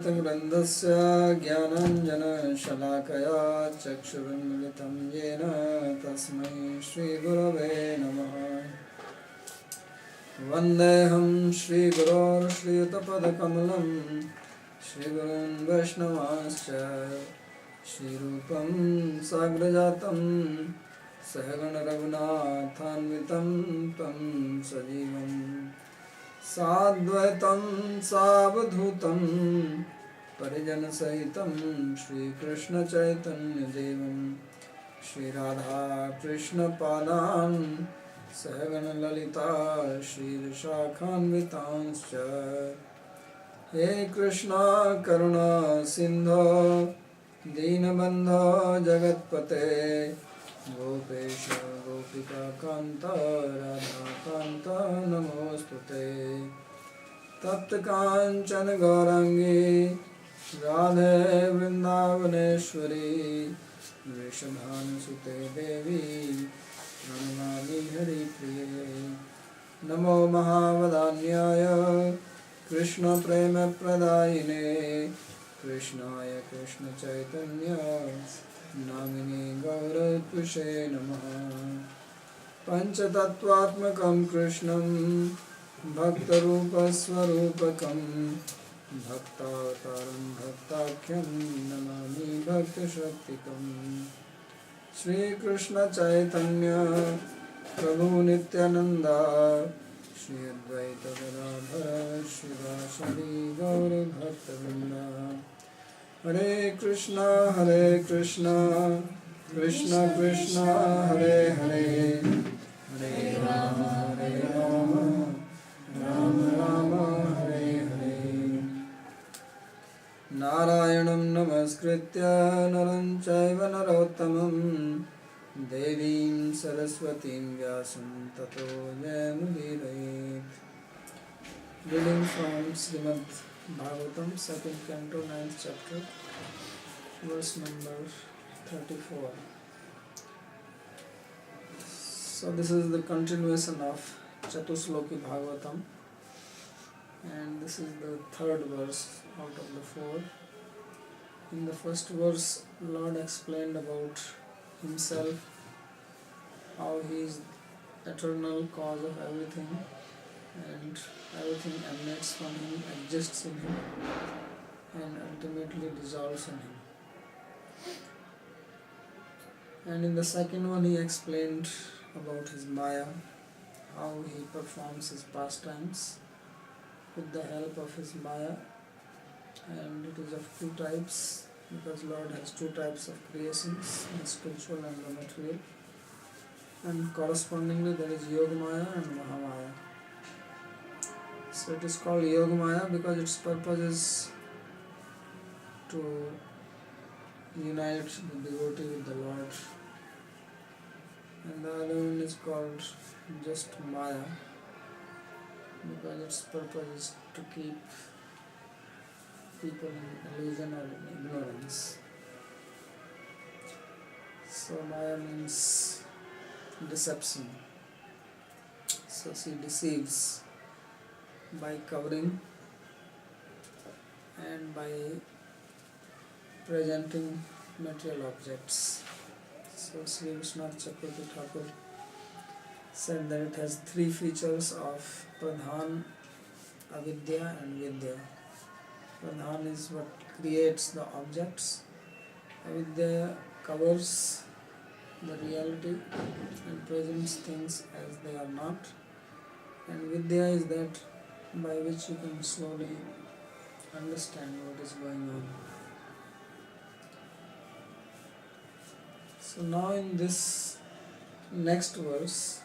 भक्तवृन्दस्य ज्ञानाञ्जनशलाकया चक्षुरुन्मिलितं येन तस्मै श्रीगुरवे नमः। वन्देऽहं श्रीगुरोर्श्रीयुतपदकमलं श्रीगुरून् वैष्णवांश्च श्रीरूपं साग्रजातं सहगणरघुनाथान्वितं तं सजीवम् साद्वैतं सावधूतं परिजनसहितं श्रीकृष्णचैतन्यदेवं श्रीराधाकृष्णपादान् सहगणललिता श्रीविशाखान्वितांश्च। हे कृष्णा करुणा सिन्धो दीनबन्धो जगत्पते गोपेश गोपिकान्त राधाकान्त नमोऽस्तुते। तप्तकाञ्चन गौराङ्गी राधे वृन्दावनेश्वरी वृषभानुसुते देवी प्रणमामि हरिप्रिये। नमो महावदान्याय कृष्णप्रेमप्रदायिने कृष्णाय कृष्णचैतन्य नामिने गौरपुषे नमः। पञ्चतत्त्वात्मकं कृष्णं भक्तरूपस्वरूपकं भक्तावतारं भक्ताख्यं नमामि भक्तशक्तिकम्। श्रीकृष्णचैतन्य प्रभु नित्यानन्द श्री अद्वैत गदाधर शिवासादि गौरभक्तवृन्द। हरे कृष्णा कृष्ण कृष्ण हरे हरे हरे राम राम राम हरे हरे। नारायणं नमस्कृत्य नरं चैव नरोत्तमं देवीं सरस्वतीं व्यासं ततो जयमुदीरयेत्। Reading from Srimad Bhagavatam, 2nd Canto, 9th chapter, verse number 34. So this is the continuation of Chatusloki Bhagavatam, and this is the third verse out of the four. In the first verse, Lord explained about himself, how he is eternal cause of everything, and everything emanates from him, exists in him, and ultimately dissolves in him. And in the second one, he explained about his Maya, how he performs his pastimes with the help of his Maya, and it is of two types, because Lord has two types of creations, the spiritual and the material, and correspondingly there is Yoga Maya and Mahamaya. So it is called Yoga Maya because its purpose is to unite the devotee with the Lord, and the other one is called just Maya because its purpose is to keep people in illusion or in ignorance. So Maya means deception. So she deceives by covering and by presenting material objects. So Sri Vishwanath Chakravarti Thakur said that it has three features of Pradhan, Avidya and Vidya. Pradhan is what creates the objects, Avidya covers the reality and presents things as they are not, and Vidya is that by which you can slowly understand what is going on. So now in this next verse,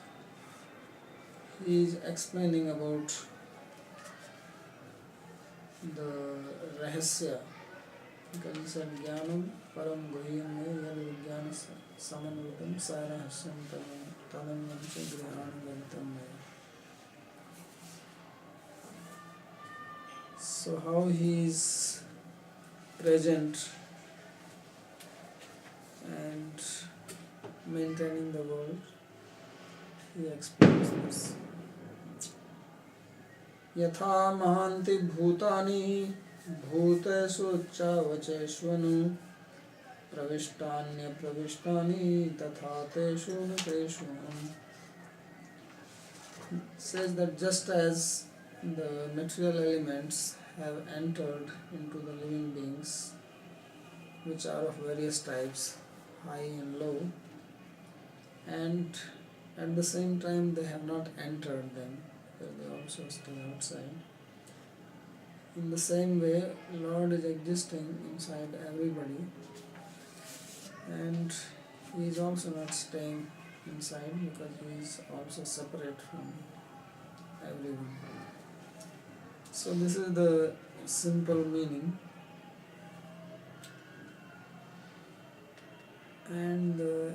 he is explaining about the rahasya, because he said Jnanam param guhyam yad vijnana samanvitam sarahasyam tadanyam cha grihanam gantam maya. So how he is present and maintaining the world, he explains this. यथा महान्ति भूतानि भूतेषु चावचेष्वनु प्रविष्टान्य प्रविष्टानि तथा तेषु न तेषु. Says that just as the material elements have entered into the living beings, which are of various types, high and low, and at the same time they have not entered them, they also stay outside. In the same way, Lord is existing inside everybody, and He is also not staying inside because He is also separate from everyone. So this is the simple meaning, and the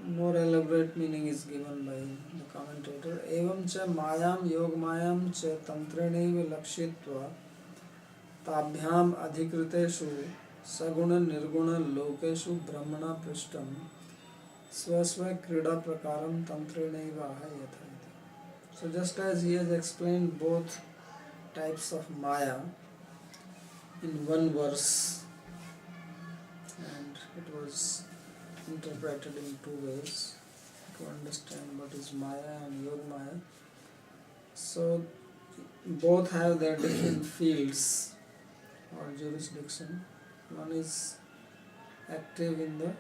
more elaborate meaning is given by the commentator. Evam cha mayam yog mayam cha tantrenaiva lakshitva ताभ्याम अधिकृतेषु सगुण निर्गुण लोकेषु ब्रह्मणा पृष्ठम स्वस्व क्रीड़ा प्रकारम तंत्रेणैव यथा. So just as he has explained both types of Maya in one verse, and it was interpreted in two ways to understand what is Maya and Yoga Maya. So both have their different fields or jurisdiction. One is active in the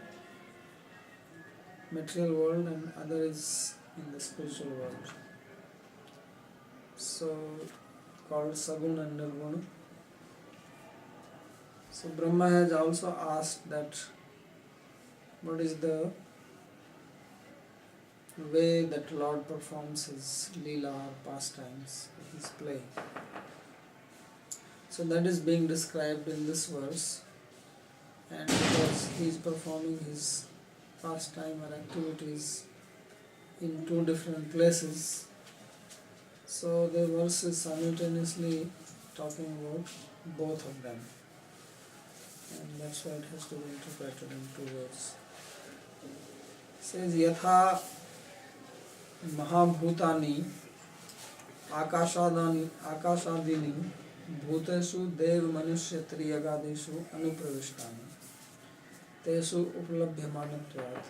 material world and other is in the spiritual world. So called Saguna and Nirguna. So Brahma has also asked that what is the way that Lord performs his Leela or pastimes, his play. So that is being described in this verse, and because he is performing his pastime or activities in two different places, so the verse is simultaneously talking about both of them, and that's why it has to be interpreted in two ways. It says Yatha Mahabhutani Akashadini Bhuteshu Dev Manusya Triyagadeshu Anupravishtani Tesu Uplabhyamanatvat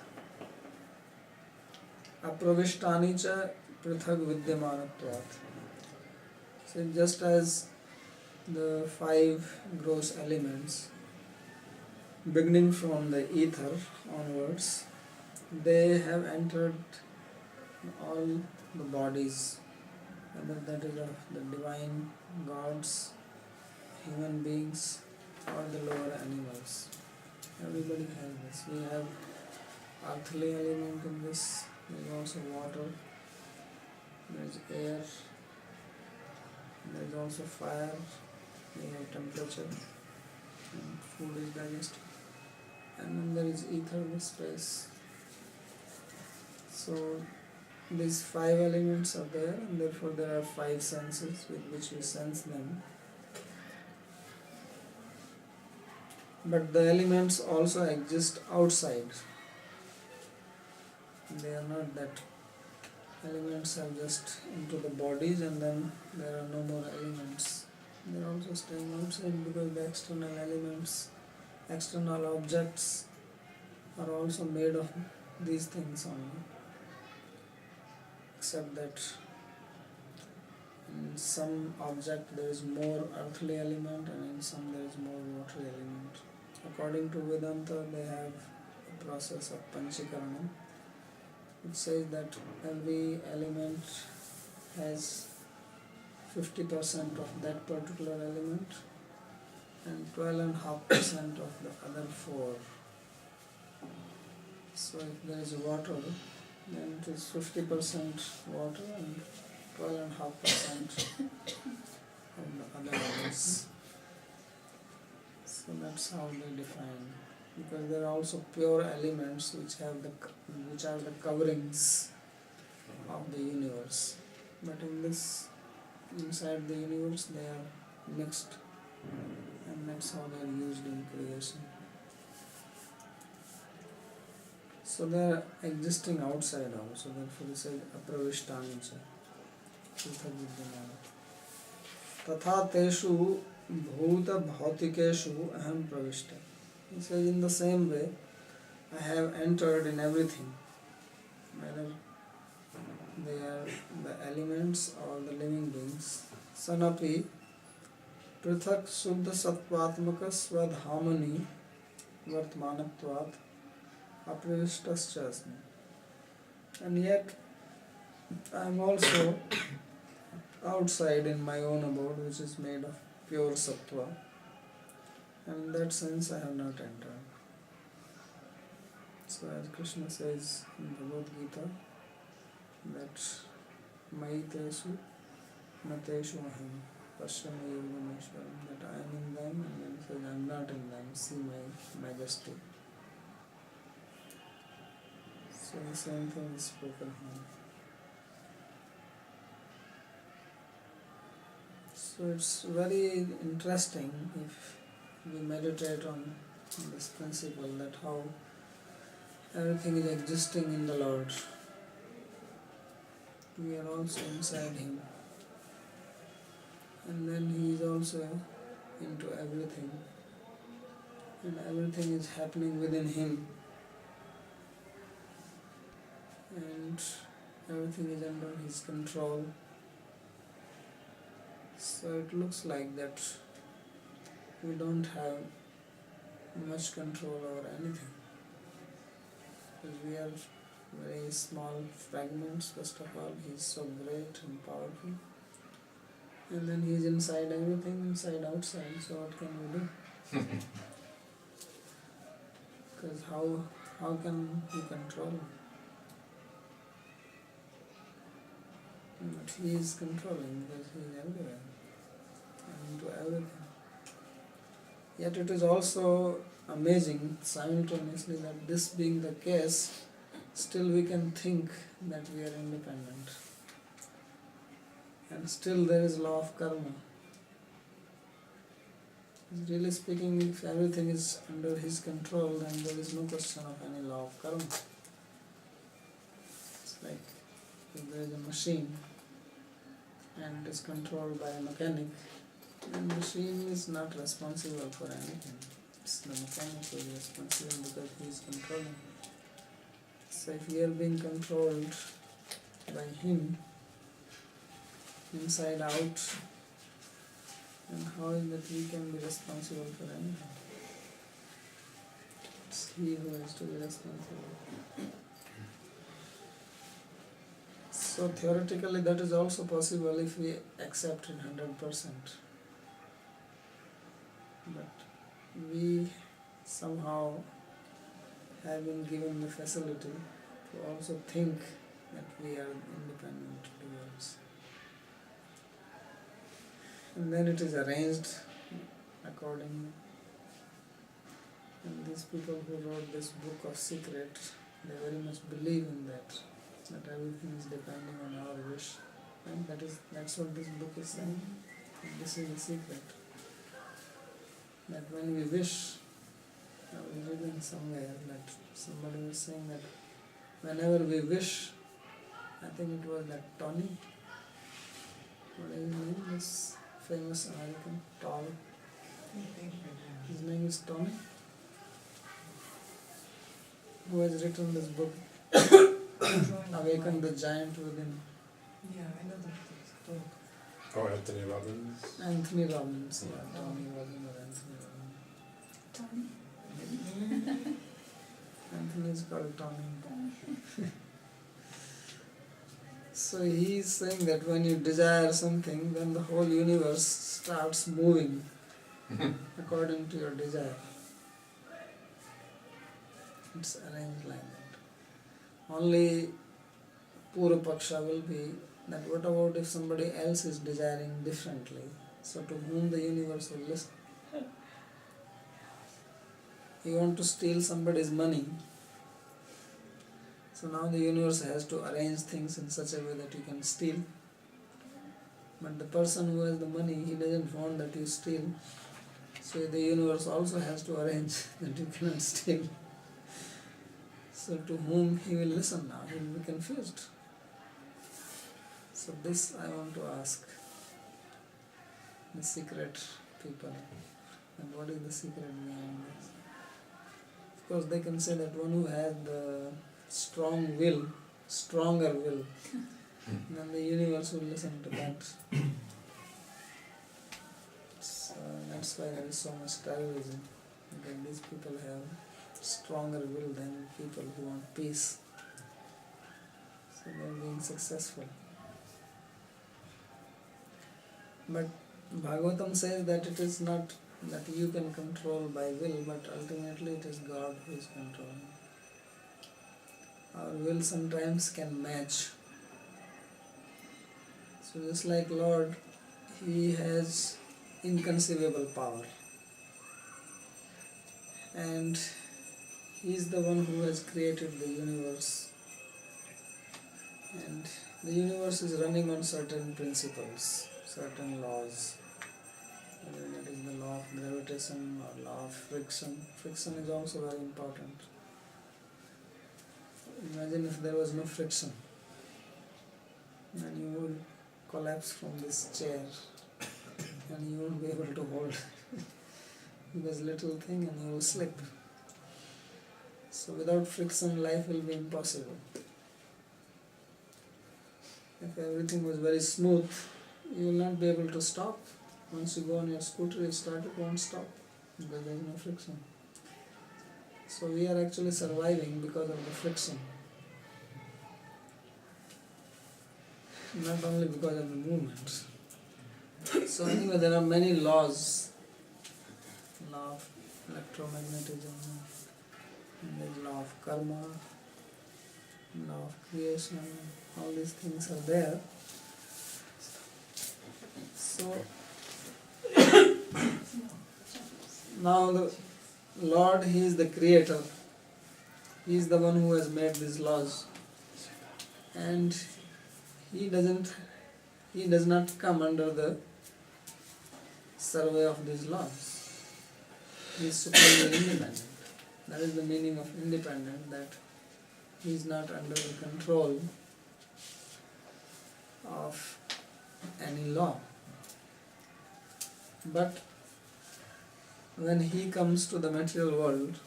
Apravishtani cha Prithag Vidyamanatvat. So just as the five gross elements beginning from the ether onwards, they have entered all the bodies, whether that is of the divine gods, human beings, or the lower animals. Everybody has this. We have earthly element in this. There is also water. There is air. There is also fire. We have temperature, and food is digested. And then there is ether, the space. So these five elements are there, and therefore there are five senses with which we sense them. But the elements also exist outside. They are not that elements are just into the bodies and then there are no more elements. They are also staying outside because the external elements, external objects are also made of these things only. Except that in some object there is more earthly element and in some there is more watery element. According to Vedanta, they have a process of Panchikaranam. It says that every element has 50% of that particular element and 12.5% of the other four. So if there is water, then it is 50% water and 12.5% of the other elements. So that's how they define. Because there are also pure elements which are the coverings of the universe. But in this, inside the universe, they are mixed, and that's how they are used in creation. So they are existing outside also. Therefore, it says apravishtani cha. Tatha teshu Bhuta bhautikeshu aham pravishta. He says, in the same way, I have entered in everything, whether they are the elements or the living beings. Sanapi prithak suddha sattvatmaka swadhamani vartmanatvat aprivishtascha asmi. And yet I am also outside in my own abode, which is made of pure sattva, and in that sense I have not entered. So as Krishna says in Bhagavad Gita, that Maiteshu Nateshu Aham Pashyami Yogameshwaram, that I am in them, and then says I am not in them, see my majesty. So the same thing is spoken here. So it's very interesting if we meditate on this principle, that how everything is existing in the Lord. We are also inside Him, and then He is also into everything, and everything is happening within Him, and everything is under His control. So it looks like that we don't have much control over anything, because we are very small fragments. First of all, He is so great and powerful, and then He is inside everything, inside, outside. So what can we do? Because how can we control Him? But He is controlling, because He is everywhere and into everything. Yet it is also amazing simultaneously that this being the case, still we can think that we are independent. And still there is law of karma. Really speaking, if everything is under His control, then there is no question of any law of karma. It's like if there is a machine and it is controlled by a mechanic, then the machine is not responsible for anything. It's the mechanic who is responsible, because he is controlling. So if we are being controlled by him inside out, then how is that we can be responsible for anything? It's he who has to be responsible. So theoretically that is also possible if we accept it 100%. But we somehow have been given the facility to also think that we are independent beings. And then it is arranged accordingly. And these people who wrote this book of secret, they very much believe in that everything is depending on our wish. And that's what this book is saying. And this is the secret. That when we wish, I was reading somewhere that somebody was saying that whenever we wish, I think it was that Tony, what is his name, this famous American, tall, his name is Tony, who has written this book, Awaken the Giant Within. Yeah, I know that book. Oh, Anthony Robbins. Anthony Robbins, yeah, Tony Robbins or Anthony Robbins. Tony? Anthony is called Tony. So he is saying that when you desire something, then the whole universe starts moving according to your desire. It's arranged like that. Only Pura Paksha will be that what about if somebody else is desiring differently? So to whom the universe will listen? You want to steal somebody's money. So now the universe has to arrange things in such a way that you can steal. But the person who has the money, he doesn't want that you steal. So the universe also has to arrange that you cannot steal. So to whom he will listen now? He will be confused. So this I want to ask the secret people. And what is the secret behind this? Of course, they can say that one who has the stronger will, then the universe will listen to that. So that's why there is so much terrorism. Because these people have stronger will than people who want peace. So they are being successful. But Bhagavatam says that it is not that you can control by will, but ultimately it is God who is controlling. Our will sometimes can match. So just like Lord, He has inconceivable power. And He is the one who has created the universe. And the universe is running on certain principles, certain laws. Whether that is the law of gravitation or law of friction. Friction is also very important. Imagine if there was no friction, then you would collapse from this chair and you won't be able to hold this little thing and you will slip. So without friction, life will be impossible. If everything was very smooth, you will not be able to stop. Once you go on your scooter, you start, it won't stop because there is no friction. So we are actually surviving because of the friction. Not only because of the movement. So anyway, there are many laws. Law of electromagnetism, and there is law of karma, law of creation, all these things are there. So now the Lord, He is the creator. He is the one who has made these laws. And He does not come under the survey of these laws. He is supremely independent. That is the meaning of independent, that He is not under the control of any law. But when He comes to the material world,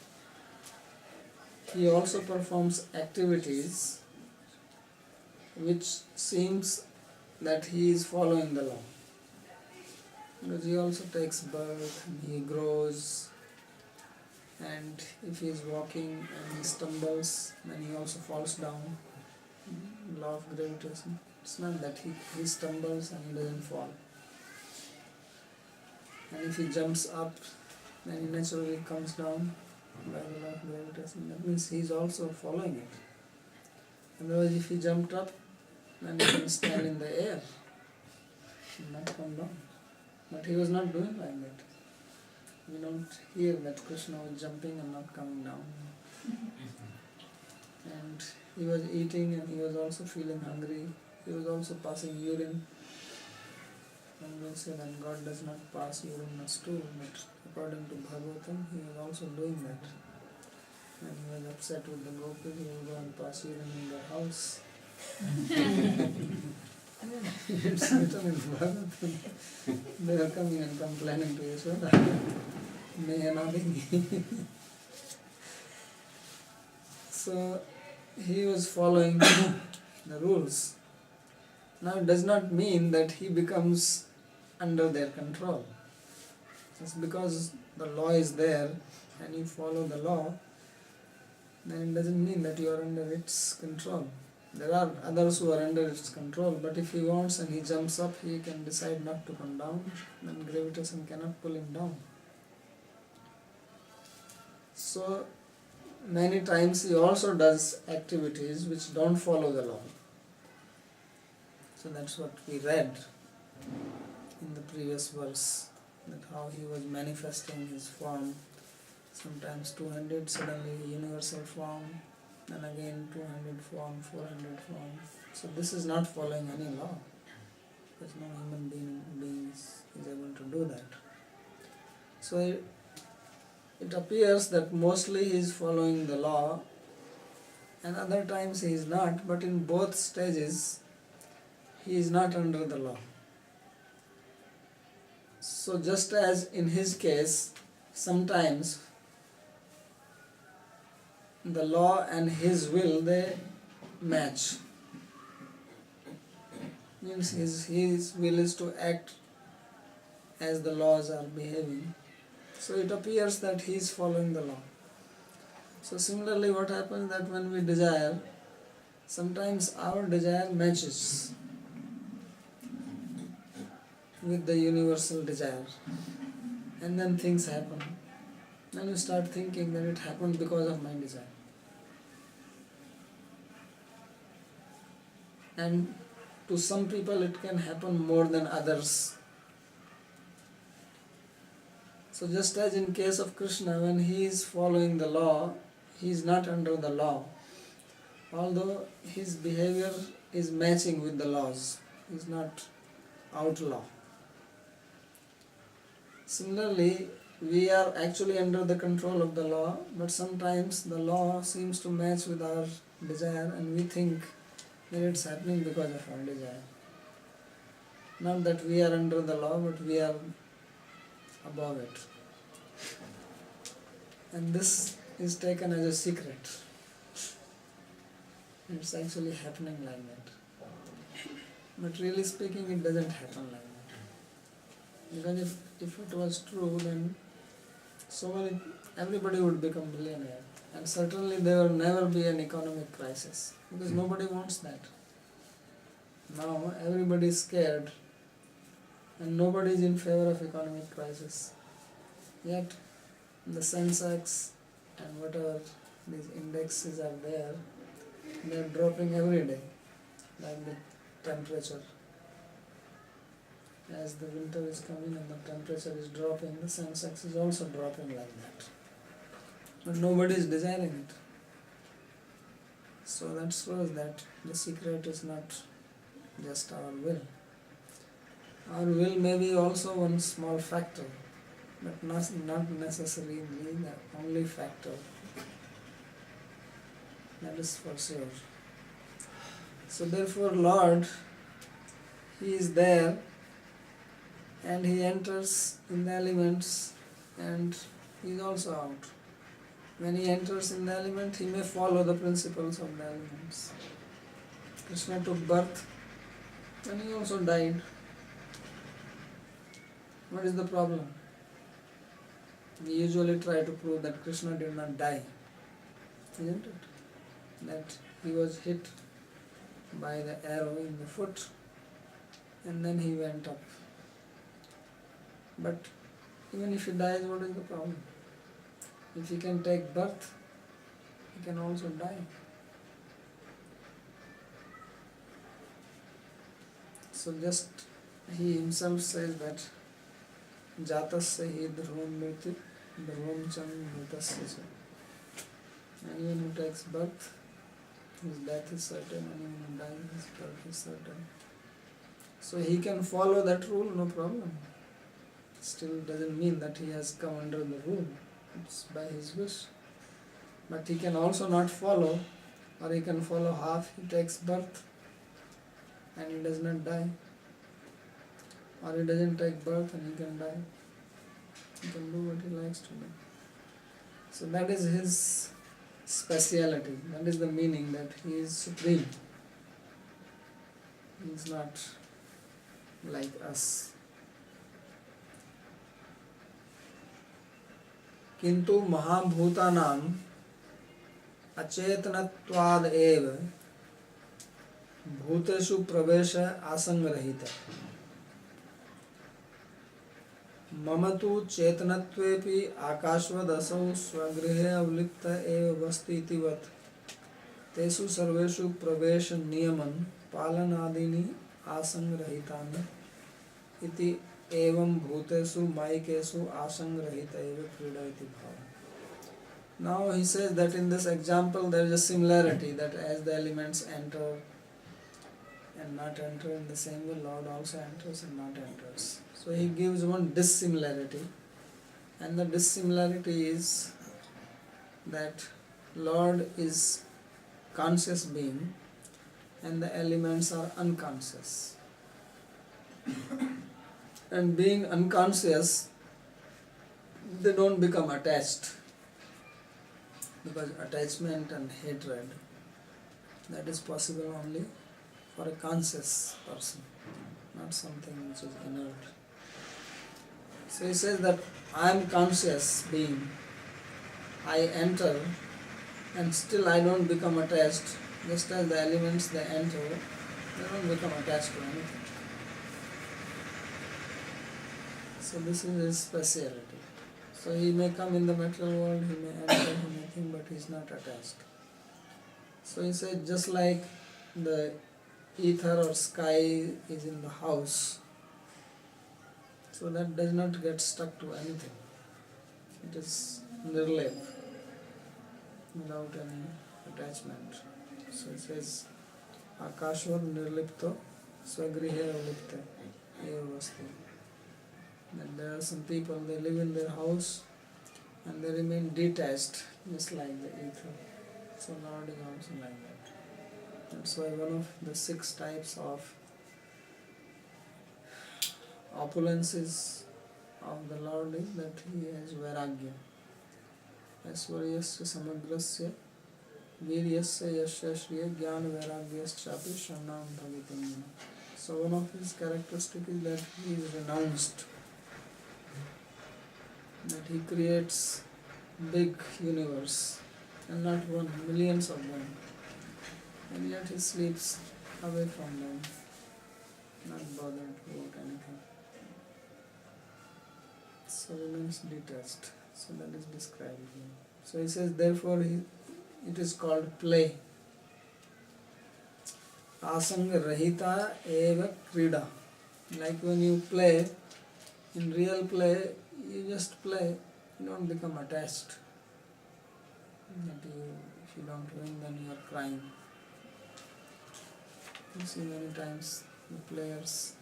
He also performs activities which seems that He is following the law. Because He also takes birth, and He grows, and if He is walking and He stumbles, then He also falls down. Law of gravitation. It's not that he stumbles and He doesn't fall. And if He jumps up, then He naturally comes down by the law of gravitation. That means He is also following it. Otherwise, if He jumped up, then He can stand in the air and not come down. But He was not doing like that. We don't hear that Krishna was jumping and not coming down. And He was eating and He was also feeling hungry. He was also passing urine. And we'll say that God does not pass urine or stool, but according to Bhagavatam, He was also doing that. When He was upset with the gopis, He will go and pass urine in their house. It's written in Bhagavatam. They are coming and complaining to Yashoda. May nothing. So He was following the rules. Now it does not mean that He becomes under their control. Just because the law is there and you follow the law, then it doesn't mean that you are under its control. There are others who are under its control, but if He wants and He jumps up, He can decide not to come down, then gravitation cannot pull Him down. So many times He also does activities which don't follow the law. So that's what we read in the previous verse, that how He was manifesting His form, sometimes 200, suddenly universal form, then again 200 form, 400 form. So this is not following any law, because no human being is able to do that. So it appears that mostly He is following the law, and other times He is not, but in both stages He is not under the law. So just as in his case, sometimes the law and his will, they match. Means his will is to act as the laws are behaving. So it appears that he is following the law. So similarly, what happens that when we desire, sometimes our desire matches with the universal desire, and then things happen. Then you start thinking that it happened because of my desire. And to some people it can happen more than others. So just as in case of Krishna, when he is following the law, he is not under the law, although his behavior is matching with the laws. He is not outlaw. Similarly, we are actually under the control of the law, but sometimes the law seems to match with our desire and we think that it's happening because of our desire. Not that we are under the law, but we are above it. And this is taken as a secret. It's actually happening like that. But really speaking, it doesn't happen like that. Because if it was true, then everybody would become billionaire. And certainly there will never be an economic crisis. Because nobody wants that. Now everybody is scared and nobody is in favor of economic crisis. Yet the Sensex and whatever these indexes are there, they are dropping every day, like the temperature. As the winter is coming and the temperature is dropping, the Sensex is also dropping like that. But nobody is desiring it. So that shows that the secret is not just our will. Our will may be also one small factor, but not necessarily the only factor. That is for sure. So therefore Lord, He is there and He enters in the elements and He is also out. When He enters in the element, He may follow the principles of the elements. Krishna took birth and He also died. What is the problem? We usually try to prove that Krishna did not die, isn't it? That he was hit by the arrow in the foot and then he went up. But even if he dies, what is the problem? If he can take birth, he can also die. So just he himself says that Jatasya hi dhruvam mriti dhruvam cham mritasya cha. Anyone who takes birth, his death is certain. Anyone who dies, his birth is certain. So he can follow that rule, no problem. Still doesn't mean that he has come under the rule. It's by his wish. But he can also not follow, or he can follow half. He takes birth and he does not die. Or he doesn't take birth and he can die. He can do what he likes to do. So that is his speciality. That is the meaning, that he is supreme. He is not like us. किंतु महाभूतानां अचेतनत्वाद एव भूतेषु प्रवेश आसंगरहित मम तु चेतनत्वेपि आकाशवदसौ स्वगृहे अवलिप्त एव वस्ति इति वत् तेषु सर्वेषु प्रवेश नियमन पालनादीनि आसंगरहितानि इति एवं भूतेषु मायिकेषु आसंगरहित एव क्रीडा इति भावः. Now he says that in this example there is a similarity, that as the elements enter and not enter in the same way, Lord also enters and not enters. So he gives one dissimilarity, and the dissimilarity is that Lord is conscious being and the elements are unconscious. and being unconscious, they don't become attached. Because attachment and hatred, that is possible only for a conscious person, not something which is inert. So he says that I am conscious being. I enter and still I don't become attached. Just as the elements they enter, they don't become attached to anything. So this is his speciality. So he may come in the material world, he may enter, he may think, but he is not attached. So he said, just like the ether or sky is in the house, so that does not get stuck to anything. It is nirlep, without any attachment. So it says, Akashvar nirlipto swagrihe avlipte eva vasti. That there are some people, they live in their house and they remain detached, just like the ether. So Lord is also like that. That's why one of the 6 types of opulences of the Lord is that he has vairagya. Aiswaryasya samagrasya viryasya yasya shriya jnana vairagyaschapi sharnam bhavitam. So one of his characteristics is that he is renounced, that he creates big universe and not one, millions of them, and yet he sleeps away from them, not bothered about anything. So remains detached. So that is described here. So he says, therefore it is called play. Asanga rahita eva krida. Like when you play, in real play, you just play, you don't become attached. That if you don't win, then you are crying. You see many times the players,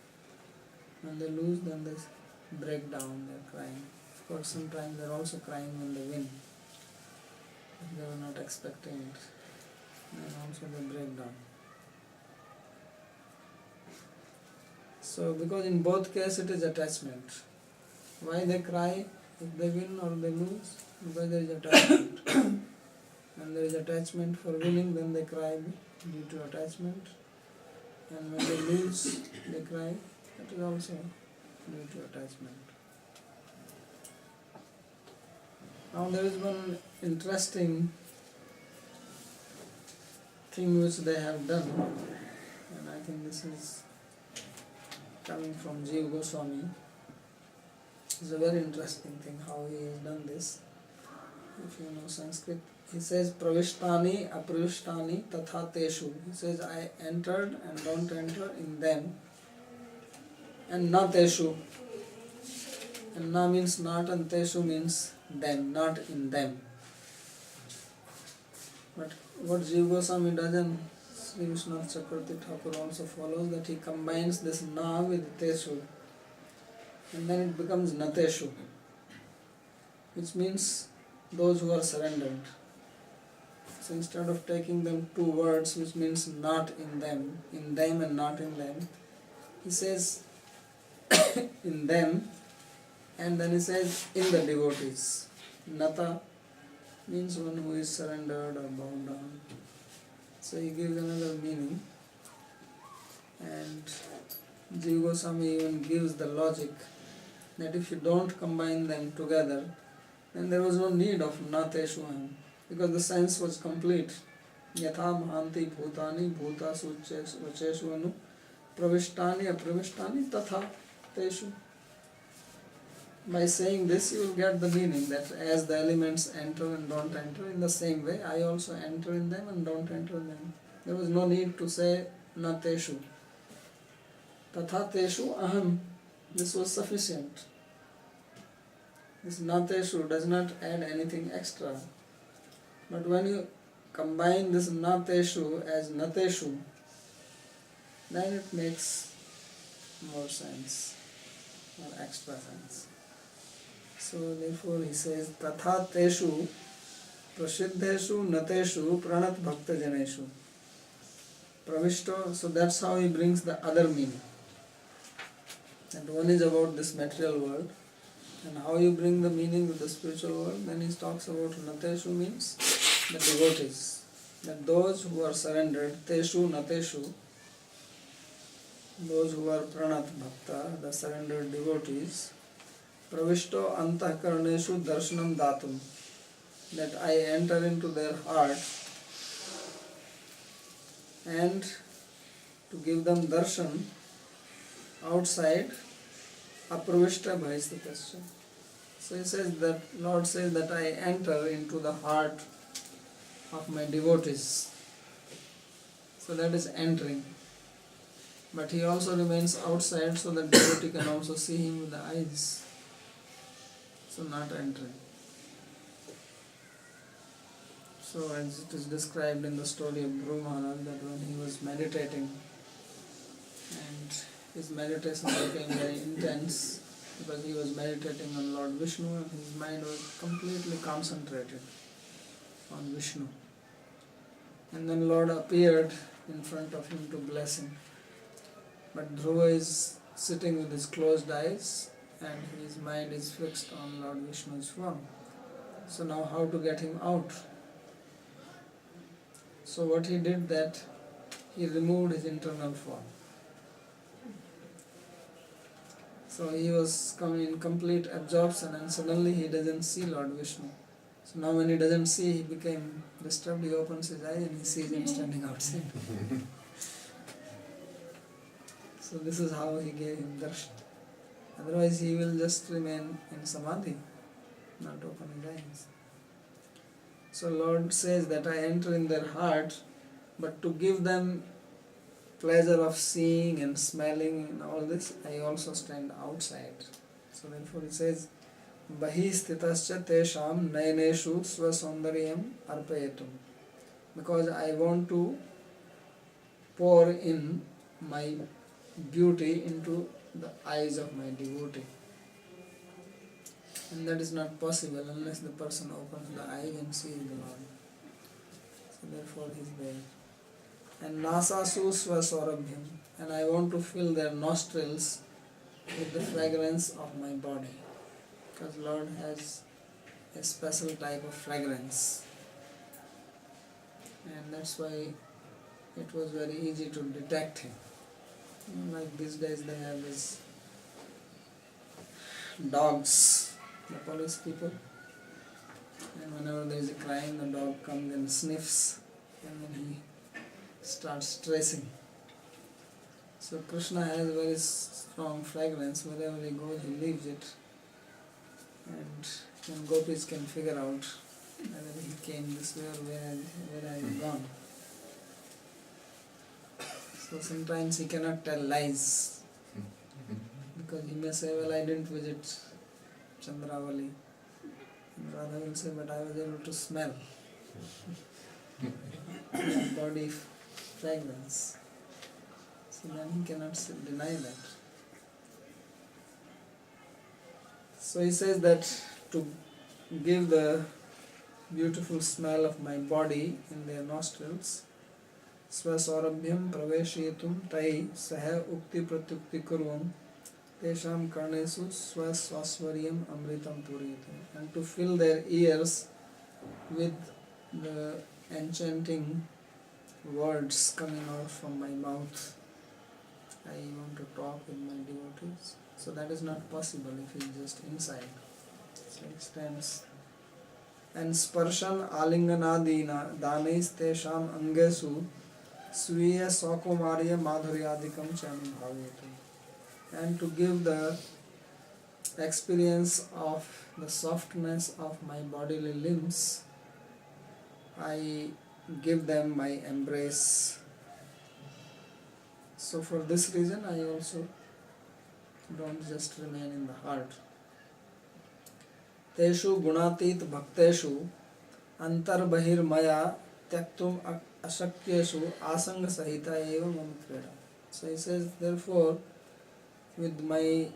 when they lose, then they break down, they are crying. Of course, sometimes they are also crying when they win. If they were not expecting it, then also they break down. So, because in both cases it is attachment. Why they cry if they win or they lose? Because there is attachment. When there is attachment for winning, then they cry due to attachment. And when they lose, they cry. That is also due to attachment. Now there is one interesting thing which they have done, and I think this is coming from Jiva Goswami. It's a very interesting thing how he has done this. If you know Sanskrit, he says pravishtani apravishtani tatha teshu. He says I entered and don't enter in them, and na teshu. And na means not and teshu means them, not in them. But what Jiva Goswami does, and Sri Vishwanath Chakravarti Thakur also follows, that he combines this na with teshu, and then it becomes nateshu, which means those who are surrendered. So instead of taking them 2 words which means not in them and not in them, he says in them, and then he says in the devotees. Nata means one who is surrendered or bowed down. So he gives another meaning, and Jiva Goswami even gives the logic that if you don't combine them together, then there was no need of nateshuam, because the sense was complete. Yatha mahanti bhutani bhutasu vacheshuvanu pravishtani apravishtani tatha teshu. By saying this, you will get the meaning that as the elements enter and don't enter, in the same way I also enter in them and don't enter in them. There was no need to say nateshu. Tatha teshu aham. This was sufficient. This nateshu does not add anything extra. But when you combine this nateshu as nateshu, then it makes more sense, more extra sense. So therefore he says, Tatha teshu prasiddheshu nateshu pranat bhakta janeshu pravishto. So that's how he brings the other meaning. And one is about this material world, and how you bring the meaning to the spiritual world. Then he talks about Nateshu means the devotees, that those who are surrendered, Teshu Nateshu, those who are Pranat Bhakta, the surrendered devotees, Pravishto Antahkarneshu Darshanam Datum, that I enter into their heart and to give them darshan outside Apravishta Bhaistakasya. So he says that, Lord says that I enter into the heart of my devotees. So that is entering. But he also remains outside so that devotee can also see him with the eyes. So not entering. So as it is described in the story of Dhruva Maharaj, that when he was meditating and his meditation became very intense because he was meditating on Lord Vishnu and his mind was completely concentrated on Vishnu. And then Lord appeared in front of him to bless him. But Dhruva is sitting with his closed eyes and his mind is fixed on Lord Vishnu's form. So now how to get him out? So what he did, that he removed his internal form. So he was coming in complete absorption and suddenly he doesn't see Lord Vishnu. So now when he doesn't see, he became disturbed, he opens his eyes and he sees him standing outside. So this is how he gave him darshan. Otherwise he will just remain in samadhi, not open his eyes. So Lord says that I enter in their heart, but to give them pleasure of seeing and smelling and all this, I also stand outside. So therefore he says, Bahi sthitascha tesham nayaneshu swasaundaryam arpayetum. Because I want to pour in my beauty into the eyes of my devotee. And that is not possible unless the person opens the eyes and sees the Lord. So therefore he is there. And nasasu swasaurabhyam, and I want to fill their nostrils with the fragrance of my body. Because Lord has a special type of fragrance. And that's why it was very easy to detect him. Like these days they have these dogs, the police people, and whenever there is a crime, the dog comes and sniffs and then he starts tracing. So Krishna has a very strong fragrance. Wherever he goes, he leaves it, and then gopis can figure out whether he came this way or where I have gone. So sometimes he cannot tell lies because he may say, well, I didn't visit Chandravali. And Radha will say, but I was able to smell body fragrance. So then he cannot deny that. So he says that to give the beautiful smell of my body in their nostrils, Swasaurabhyam praveshiyatum tai saha ukti pratyukti kurvam tesham karnesu swaswarswaryam amritam puriyatam. And to fill their ears with the enchanting words coming out from my mouth. I want to talk with my devotees. So that is not possible if he is just inside. So he stands. And sparshan alinganadina danais tesham angesu sviya sakumarya madhuryadikam chami bhavetu. And to give the experience of the softness of my bodily limbs, I give them my embrace. So for this reason I also don't just remain in the heart. Teshu gunatit bhakteshu antar bahir maya tyaktum ashakyeshu asanga sahita eva mamakreda. So he says, therefore, with my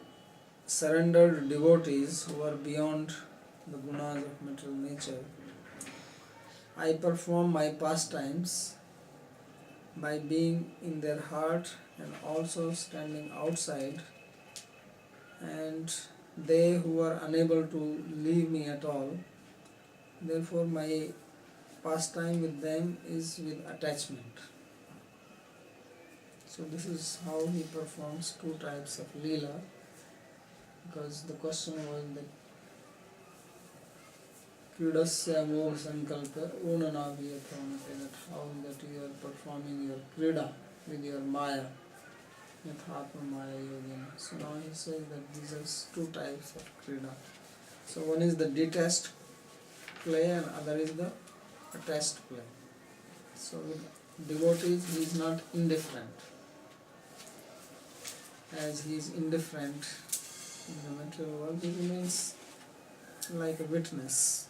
surrendered devotees who are beyond the gunas of material nature, I perform my pastimes by being in their heart and also standing outside and they who are unable to leave me at all, therefore my pastime with them is with attachment. So this is how he performs two types of Leela, because the question was that Kridasya Moh Sankalpa Unanaviyathamate, that how that you are performing your Krida with your Maya, Yathatma Maya Yogina. So now he says that these are two types of Krida. So one is the detached play and other is the attached play. So with devotees he is not indifferent. As he is indifferent in the material world, he remains like a witness.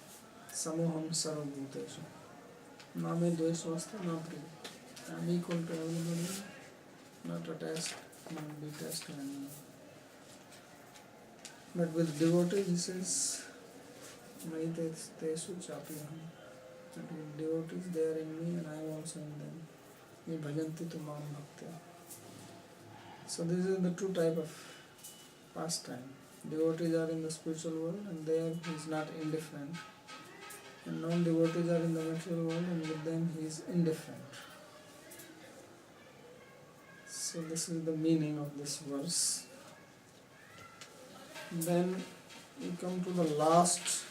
Samoham sarvabhuteshu. Na me dveshvastha na priya. I am equal to everybody, not attached, not detached to anyone. But with devotees he says, Maiteshu chapiham. That with devotees they are in me and I am also in them. Ye bhajanti tu mam bhaktya. So this is the two type of pastime. Devotees are in the spiritual world and there he is not indifferent. And non-devotees are in the material world and with them he is indifferent. So this is the meaning of this verse. Then we come to the last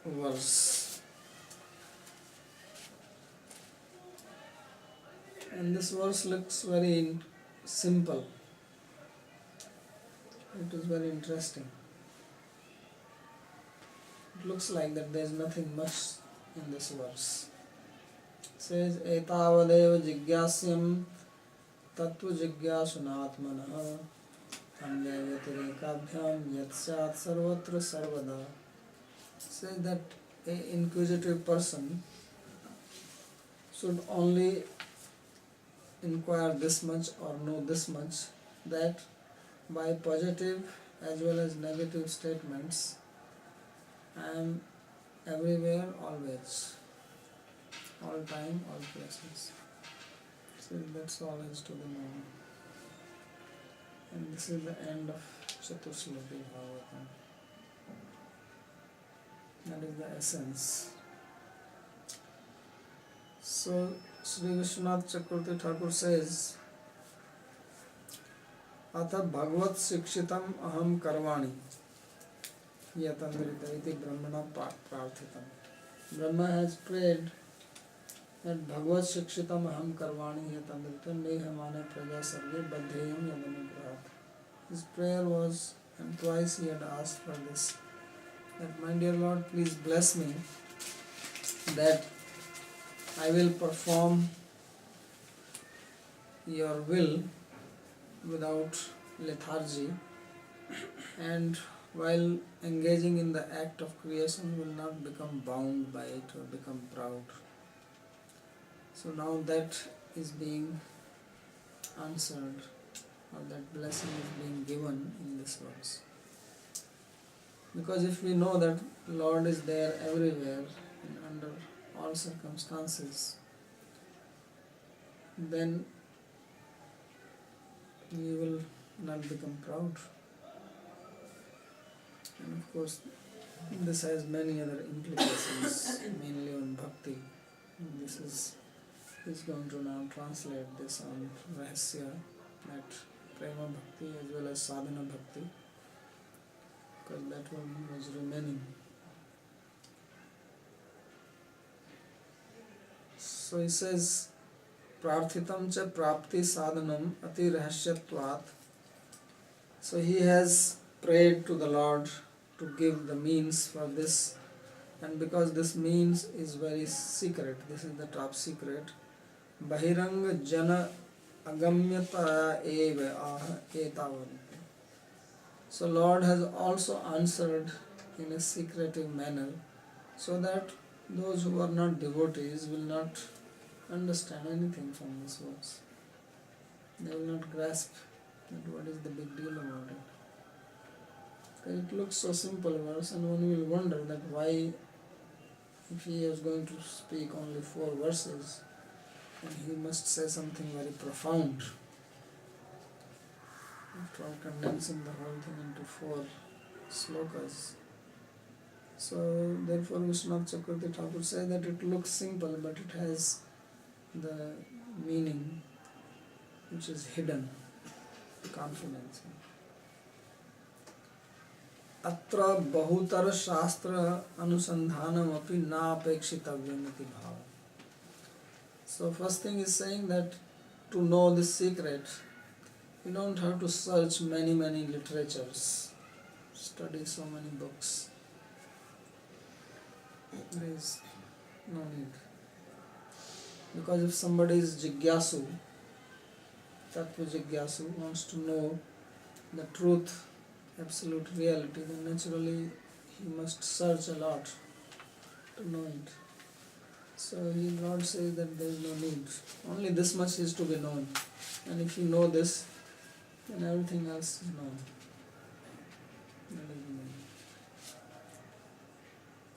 verse. And this verse looks very simple. It is very interesting. It looks like that there is nothing much in this verse. It says, Etavadeva jigyasyam tattva jigyasunatmanah anyayatirikabhyam yatsat sarvatra sarvada. It says that an inquisitive person should only inquire this much or know this much, that by positive as well as negative statements I am everywhere, always, all time, all places. So that's all has to be known. And this is the end of Chatusloki Bhagavatam. That is the essence. So Sri Vishwanath Chakravarti Thakur says, Atha Bhagavat Shikshitam Aham Karvani Yatandrita iti Brahmana Prarthitam. Brahma has prayed that Bhagavat Shikshitam Aham Karvani Yatandrita Nehamane Praja Sarve Badheyam Yadanugrahat. His prayer was, and twice he had asked for this, that my dear Lord, please bless me that I will perform your will without lethargy, and while engaging in the act of creation will not become bound by it or become proud. So now that is being answered, or that blessing is being given in this verse. Because if we know that Lord is there everywhere and under all circumstances, then we will not become proud. And of course, this has many other implications, mainly on bhakti. And this is going to now translate this on Rahasya, that Prema Bhakti as well as Sadhana Bhakti, because that one was remaining. So he says, Prarthitam cha prapti sadhanam ati rahasyatvat. So he has prayed to the Lord to give the means for this, and because this means is very secret, this is the top secret, Bahiranga jana agamyata eva aha etavan. So Lord has also answered in a secretive manner, so that those who are not devotees will not understand anything from this verse. They will not grasp that what is the big deal about it. It looks so simple verse, and one will wonder that why, if he is going to speak only 4 verses, and he must say something very profound. after all condensing the whole thing into 4 slokas. So therefore Vishwanath Chakravarti Thakur says that it looks simple but it has the meaning which is hidden, confidence. Atra bahutar shastra anusandhanam api na apekshitavyam iti bhava. So first thing is saying that to know this secret, you don't have to search many literatures, study so many books. There is no need. Because if somebody is jigyasu, tattva jigyasu, wants to know the truth, absolute reality, then naturally he must search a lot to know it. So he will not say that there is no need. Only this much is to be known. And if you know this, then everything else is known.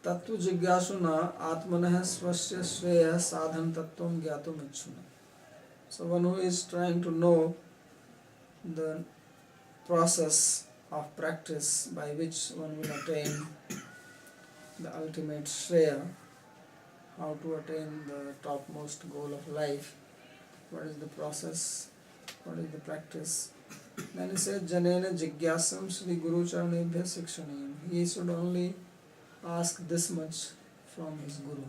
Tattva jigyasuna atmanah swasya shreya sadhan tattvam gyatum ichchuna. So one who is trying to know the process of practice by which one will attain the ultimate shreya, how to attain the topmost goal of life, what is the process, what is the practice. Then he says, Janena jigyasam Sri Guru Charanebhya Sikshaniyam. He should only ask this much from his Guru.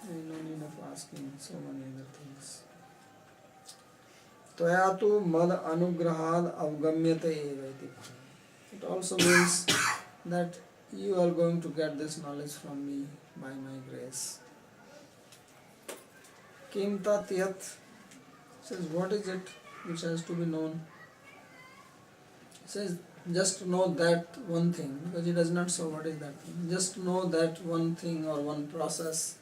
There is no need of asking so many other things. Tvaya tu mad anugrahad avgamyate eva iti bhava. It also means that you are going to get this knowledge from me by my grace. Kim tat yat says, what is it which has to be known? He says, just know that one thing, because he does not say what is that thing. Just know that one thing or one process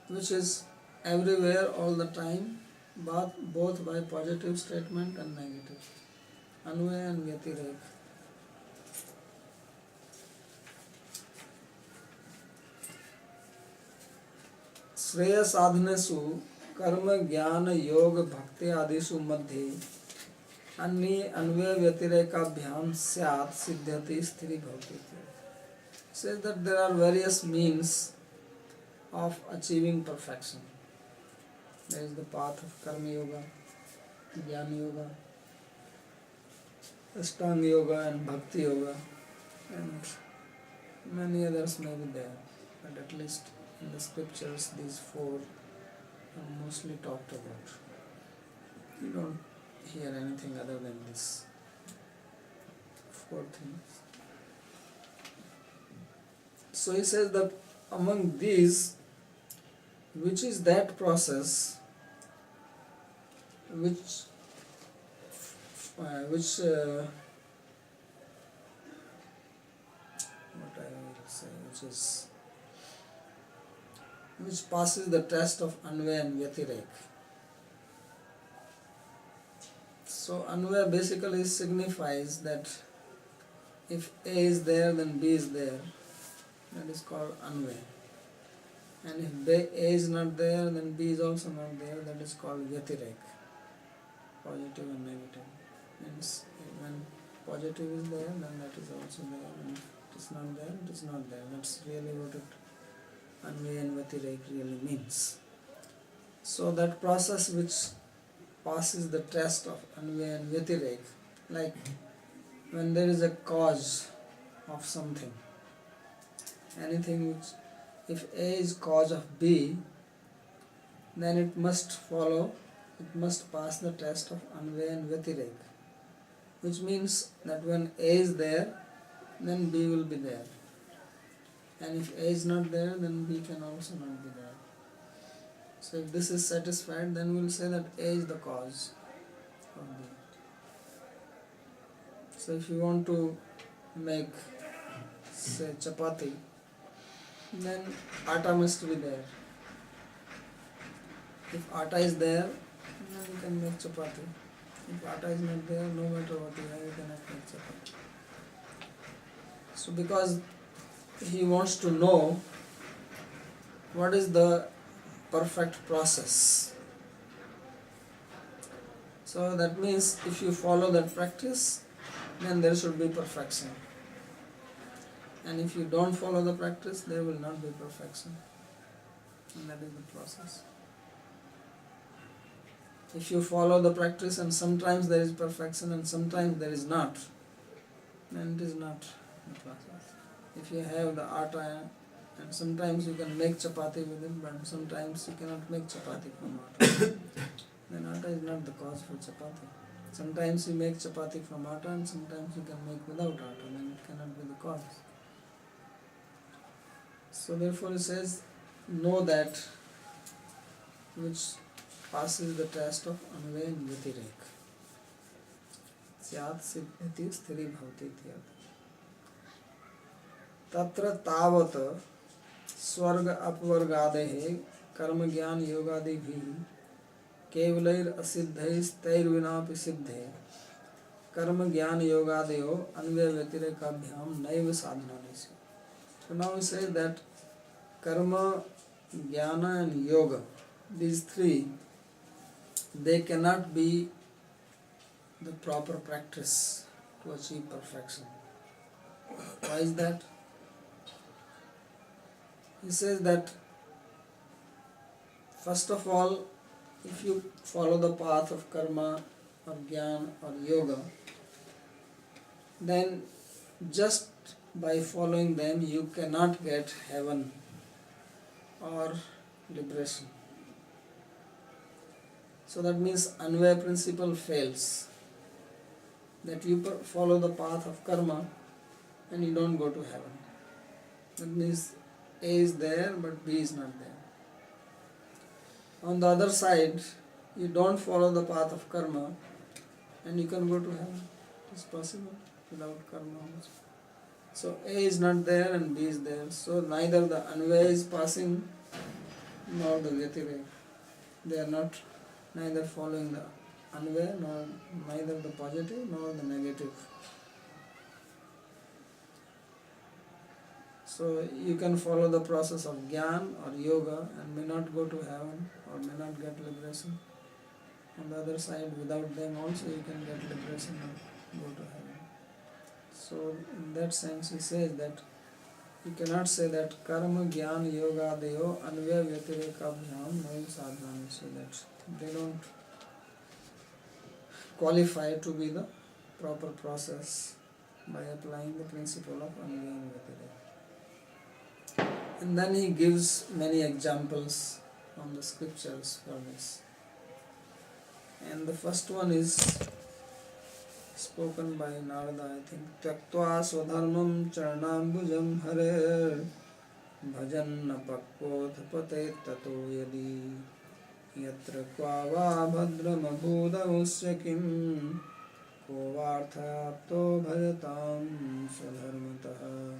which is everywhere all the time, both by positive statement and negative. Anvaya and Vyatirek. श्रेय साधनेषु कर्म ज्ञान योग भक्ति आदिषु मध्ये अन्वय व्यतिरेकाभ्याम स्यात् सिद्ध्यति स्थिरी भवति. Says that there are various means of achieving perfection. There is the path of karma yoga, jnana yoga, ashtanga yoga and bhakti yoga, and many others may be there, but at least in the scriptures these 4 are mostly talked about. You don't hear anything other than this 4 things. So he says that among these, which is that process which what I will say, which passes the test of Anvaya and Vyatirek. So Anvaya basically signifies that if A is there, then B is there. That is called Anvaya. And if A is not there, then B is also not there. That is called Vyatirek. Positive and negative. Means when positive is there, then that is also there. And if it is not there, it is not there. That's really what it Anvaya and Vyatirek really means. So that process which passes the test of Anvaya and Vyatirek, like when there is a cause of something, anything which, if A is cause of B, then it must follow, it must pass the test of Anvaya and Vyatirek, which means that when A is there, then B will be there. And if A is not there, then B can also not be there. So if this is satisfied, then we will say that A is the cause of B. So if you want to make, say, chapati, then atta must be there. If atta is there, then you can make chapati. If atta is not there, no matter what you have, you cannot make chapati. So because he wants to know what is the perfect process. So that means if you follow that practice, then there should be perfection. And if you don't follow the practice, there will not be perfection. And that is the process. If you follow the practice and sometimes there is perfection and sometimes there is not, then it is not the process. If you have the atta and sometimes you can make chapati with it, but sometimes you cannot make chapati from atta, then atta is not the cause for chapati. Sometimes you make chapati from atta and sometimes you can make without atta, then it cannot be the cause. So therefore it says, know that which passes the test of anvaya and vyatirek. Syat siddhiti sthiri bhavati ityarth. तत्र तावत स्वर्ग अपवर्गादेः कर्म ज्ञान योगादिभिः केवलैर असिद्धैस्तैर्विनापि सिद्धे कर्म ज्ञान योगादयो अन्वय व्यतिरेकाभ्याम नैव साधनानि. So now we say that karma, jnana and yoga, these three, they cannot be the proper practice to achieve perfection. Why is that? He says that first of all, if you follow the path of karma or jnana or yoga, then just by following them you cannot get heaven or liberation. So that means Anvaya principle fails. That you follow the path of karma and you don't go to heaven. That means A is there but B is not there. On the other side, you don't follow the path of karma and you can go to heaven. It is possible without karma also. So A is not there and B is there. So neither the Anvaya is passing nor the Vyatirek. They are not neither following the Anvaya nor neither the positive nor the negative. So you can follow the process of Jnana or Yoga and may not go to heaven or may not get liberation. On the other side, without them also you can get liberation and go to heaven. So in that sense he says that you cannot say that karma, jnana, yoga, deyo, anvaya, vyatireka-abhyam, naim sadhana. So that they don't qualify to be the proper process by applying the principle of anvaya and vyatireka. And then he gives many examples from the scriptures for this. And the first one is spoken by Narada, I think. Tyaktva swadharmam charanambujam hare bhajan napakko thapate tato yadi yatra kvava bhadram abhudamusya kim ko varthayapto bhajatam swadharmataha.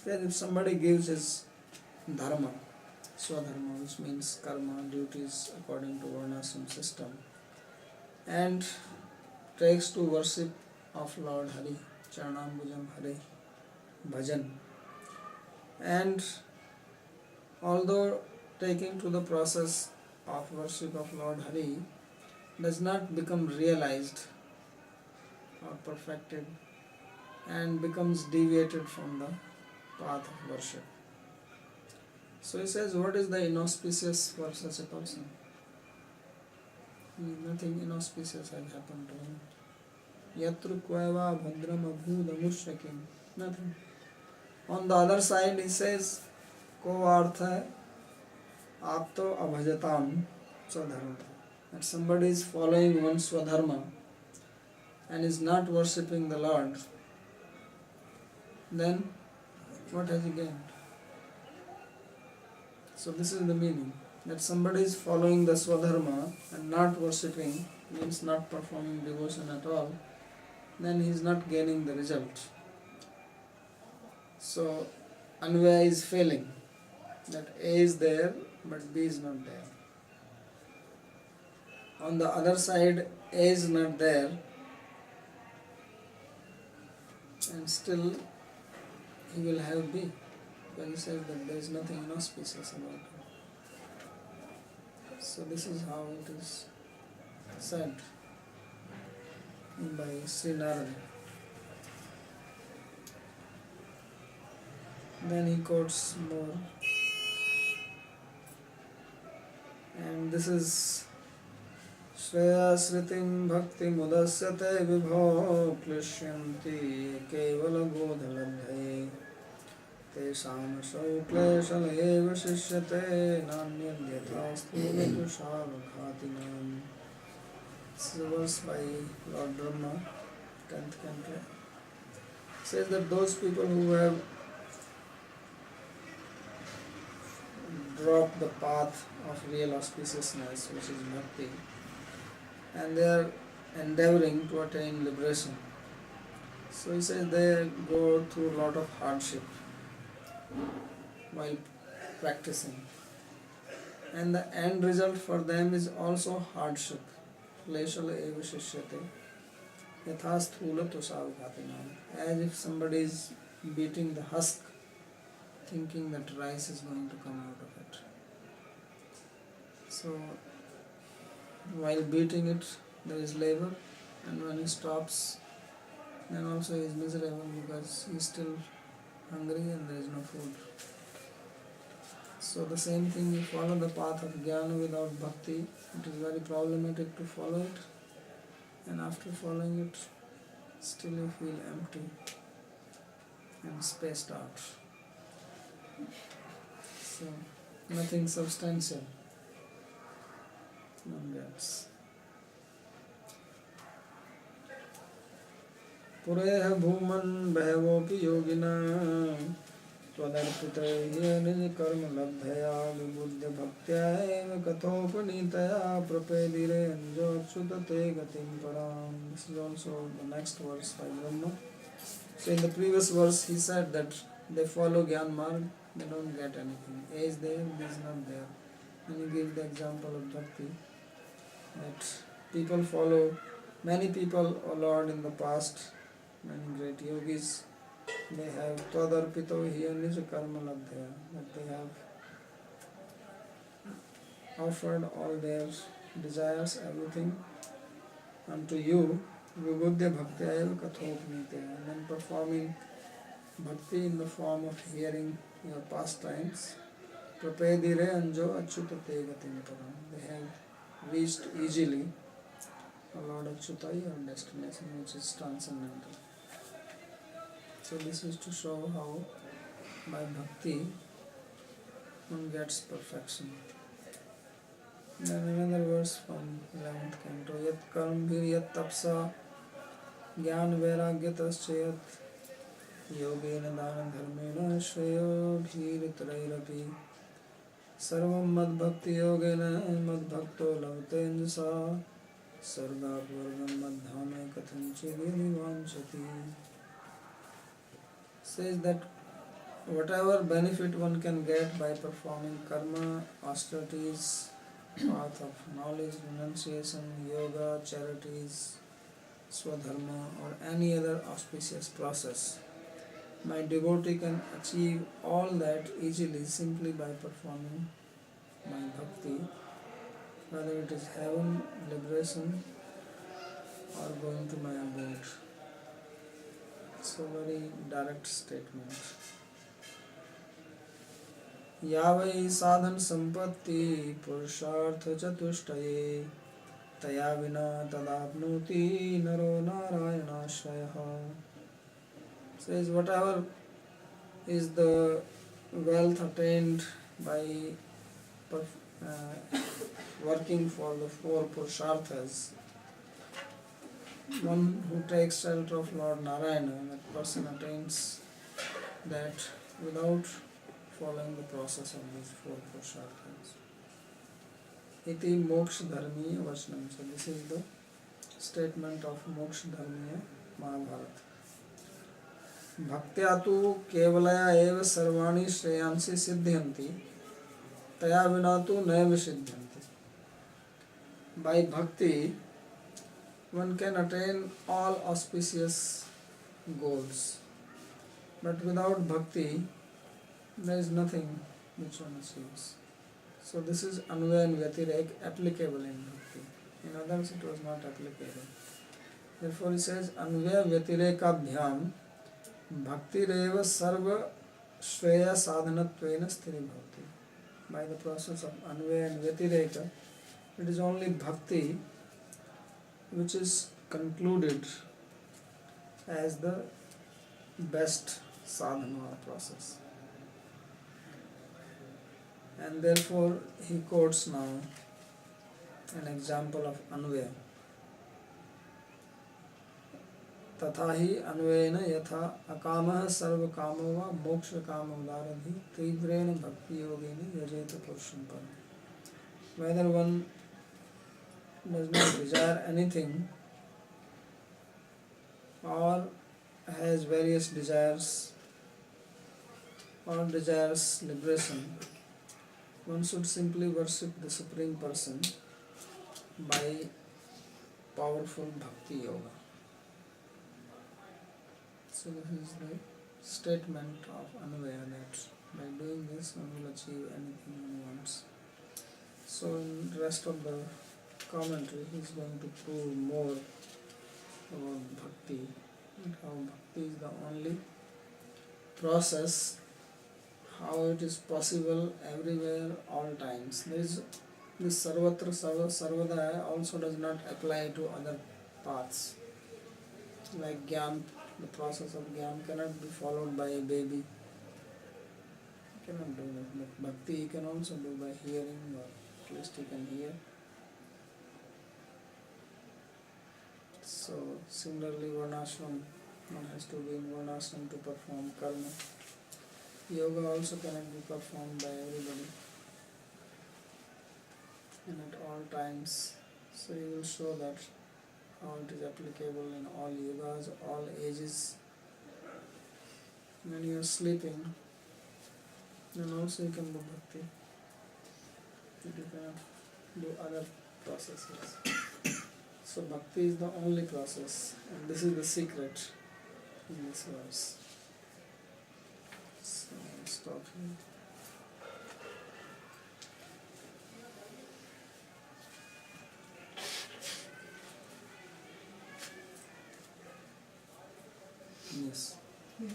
If somebody gives his dharma, swadharma, which means karma, duties according to varnashram system, and takes to worship of Lord Hari, Charanambujam Hari, bhajan, and although taking to the process of worship of Lord Hari does not become realized or perfected and becomes deviated from the path of worship. So he says, what is the inauspicious for such a person? Nothing inauspicious has happened to him. Yatru kvaiva bhadram abhudamushyakim. Nothing. On the other side he says, ko artha apto abhajatam swadharma. That somebody is following one swadharma and is not worshipping the Lord, then what has he gained? So this is the meaning, that somebody is following the swadharma and not worshipping, means not performing devotion at all, then he is not gaining the result. So Anvaya is failing, that A is there but B is not there. On the other side, A is not there and still he will have B, because he says that there is nothing inauspicious about it. So this is how it is. sent by Srila. Then he quotes more, and this is Shreya Sritim Bhakti Mudasyate Vibho Klishyanti Kevala Godhalabhye Tesham Shaukleshal Eva Shishyate Nanyadhyathastu Tushavaghātinam. This is a verse by Lord Brahma, 10th Canto. Says that those people who have dropped the path of real auspiciousness, which is bhakti, and they are endeavoring to attain liberation. So he says they go through a lot of hardship while practicing, and the end result for them is also hardship. Kleshal eva shishyate yatha sthula tusavghatinam. As if somebody is beating the husk, thinking that rice is going to come out of it. So while beating it, there is labor, and when he stops, then also he is miserable because he is still hungry and there is no food. So the same thing, you follow the path of jnana without bhakti, it is very problematic to follow it, and after following it, still you feel empty and spaced out. So nothing substantial one gets. पुरेह भूमन् बहवोऽपि योगिनः त्वदर्पितैः निज कर्म लब्धया विबुध्य भक्त्या एव कथोपनीतया प्रपेदिरे अंजोच्युत ते गतिं पराम्. This is also the next verse by Brahma. So in the previous verse he said that they follow Gyan Marg, they don't get anything. A is there, B is not there. And he gives the example of Bhakti, that people follow, many people, O Lord, in the past, many great yogis, they have Tvadarpito Hiyanija Karma Labdhaya, that they have offered all their desires, everything unto you, Vibhuddha Bhaktya eva kathopnitya, and then performing bhakti in the form of hearing your pastimes. Prapedire anjo achyuta te gatim param. They have reached easily, O Lord Achyuta, your destination, which is transcendental. So this is to show how by bhakti one gets perfection. Then another verse from 11th Canto. Yat karm vir yat tapsa jnana vairagyatascha yogena dana dharmena shreyo bhiritrairapi sarvam mad bhakti yogena mad bhakto lavate anjasa sarga vargam mad dhame kathanchiri vanchati. Says that whatever benefit one can get by performing karma, austerities, path of knowledge, renunciation, yoga, charities, swadharma, or any other auspicious process, my devotee can achieve all that easily simply by performing my bhakti, whether it is heaven, liberation, or going to my abode. It's a very direct statement. यावै साधन संपत्ति पुरुषार्थ चतुष्टये तया विना तदाप्नोति नरो नारायणाश्रयः. Says whatever is the wealth attained by working for the four purusharthas, one who takes shelter of Lord Narayana, that person attains that without following the process of these four purusharthas. Iti moksha dharmiya vachanam. So this is the statement of moksha dharmiya Mahabharata. Bhaktya tu kevalaya eva sarvani shreyansi siddhyanti taya vina tu naiva siddhyanti. By bhakti one can attain all auspicious goals, but without bhakti there is nothing which one achieves. So this is Anvaya and Vyatirek applicable in bhakti. In others it was not applicable. Therefore he says, Anvaya Vyatirekabhyam Bhaktireva Sarva Shreya Sadhanatvena Sthiri Bhavati. By the process of Anvaya and Vyatireka, it is only Bhakti which is concluded as the best sadhana process. And therefore he quotes now an example of Anvaya. तथाहि अन्वयेन यथा अकामः सर्वकामो वा मोक्षकामोदारधि तीव्रेण भक्ति योगेन यजेत पुरुषं परम्. Whether one does not desire anything or has various desires or desires liberation, one should simply worship the Supreme Person by powerful bhakti yoga. So this is the statement of Anvaya, that by doing this one will achieve anything one wants. So in the rest of the commentary he is going to prove more about bhakti and how bhakti is the only process, how it is possible everywhere, all times. This sarvatra sarvada also does not apply to other paths. Like Gyan, the process of Gyan cannot be followed by a baby. He cannot do that. But bhakti he can also do by hearing, or at least he can hear. So similarly Varnashram, one has to be in Varnashram to perform karma. Yoga also cannot be performed by everybody and at all times. So he will show that how it is applicable in all yogas, all ages. When you are sleeping, then also you can do bhakti. You cannot do other processes. So bhakti is the only process, and this is the secret in this verse. So I'll stop here. Yes. Yeah.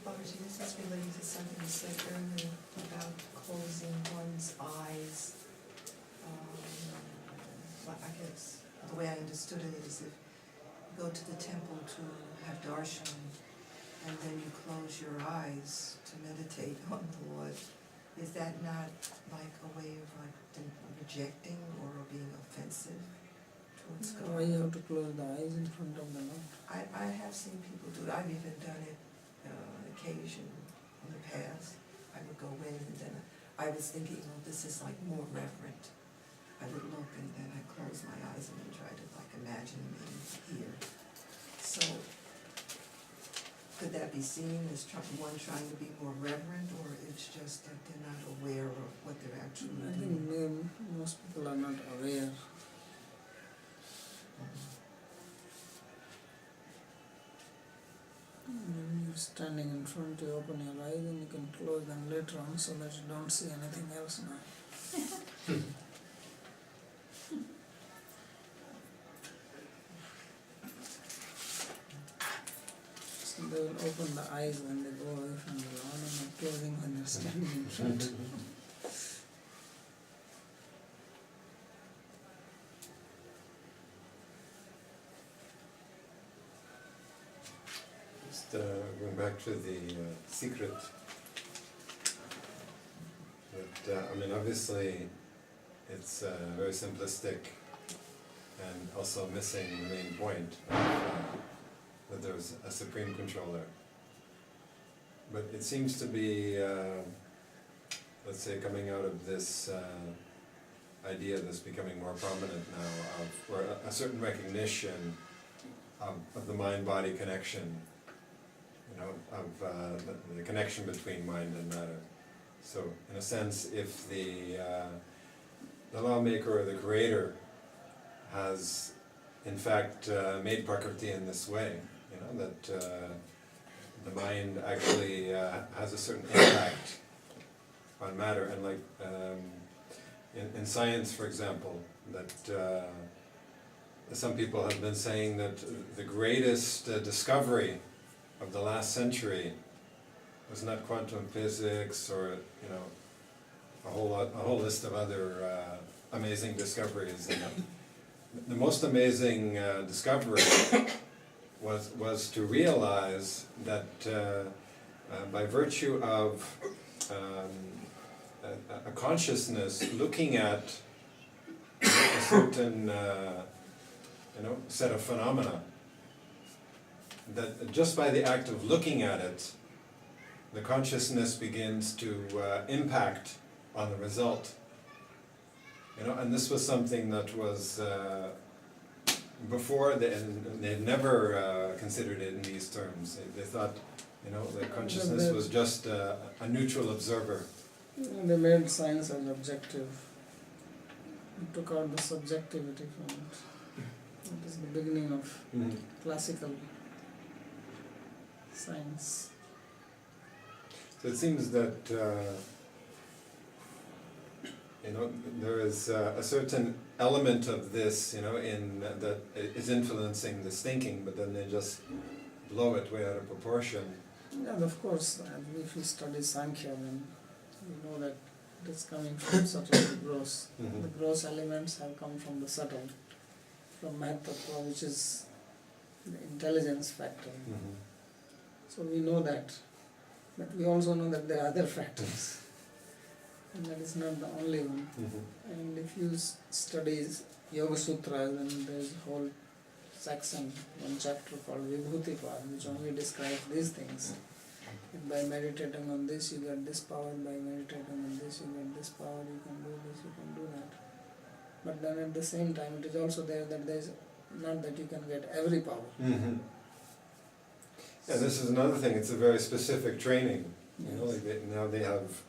Babaji, this is relating to something you said earlier about closing one's eyes. I guess the way I understood it is if you go to the temple to have darshan and then you close your eyes to meditate on the Lord, is that not like a way of like rejecting or being offensive towards God? Why you have to close the eyes in front of the Lord? I have seen people do it. I've even done it occasion in the past. I would go in and then I was thinking, well, this is like more reverent. I would look and then I close my eyes and then try to like imagine being here. So could that be seen as one trying to be more reverent, or it's just that they're not aware of what they're actually I doing? think most people are not aware. When you're standing in front, you open your eyes and you can close them later on so that you don't see anything else now. So they will open the eyes when they go away from the Lord and not closing when they're standing in front. Just going back to the secret, that, I mean, obviously it's very simplistic and also missing the main point of, that there's a supreme controller. But it seems to be, let's say, coming out of this idea that's becoming more prominent now, of or a certain recognition of the mind-body connection, you know, of the connection between mind and matter. So, in a sense, if the lawmaker or the creator has, in fact, made Prakriti in this way, you know, that the mind actually has a certain impact on matter, and like in science, for example, that some people have been saying that the greatest discovery of the last century was not quantum physics or, you know, a whole list of other amazing discoveries. The most amazing discovery was to realize that by virtue of a consciousness looking at a certain set of phenomena, that just by the act of looking at it, the consciousness begins to impact on the result. And this was something that was before they had never considered it in these terms. They thought, that consciousness was just a neutral observer. They made science as objective. They took out the subjectivity from it. It is the beginning of classical science. So it seems that there is a certain element of this, in that is influencing this thinking, but then they just blow it way out of proportion. Yeah, of course. And if you study Sankhya, then you know that it is coming from subtle to gross. Mm-hmm. The gross elements have come from the subtle, from Mahatattva, which is the intelligence factor. Mm-hmm. So we know that. But we also know that there are other factors. And that is not the only one. Mm-hmm. And if you study Yoga Sutra, then there is a whole section, one chapter called Vibhuti Pad, which only describes these things. And by meditating on this, you get this power. By meditating on this, you get this power. You can do this, you can do that. But then at the same time, it is also there that there is not that you can get every power. Mm-hmm. Yeah, this is another thing. It's a very specific training. Yes. Now they have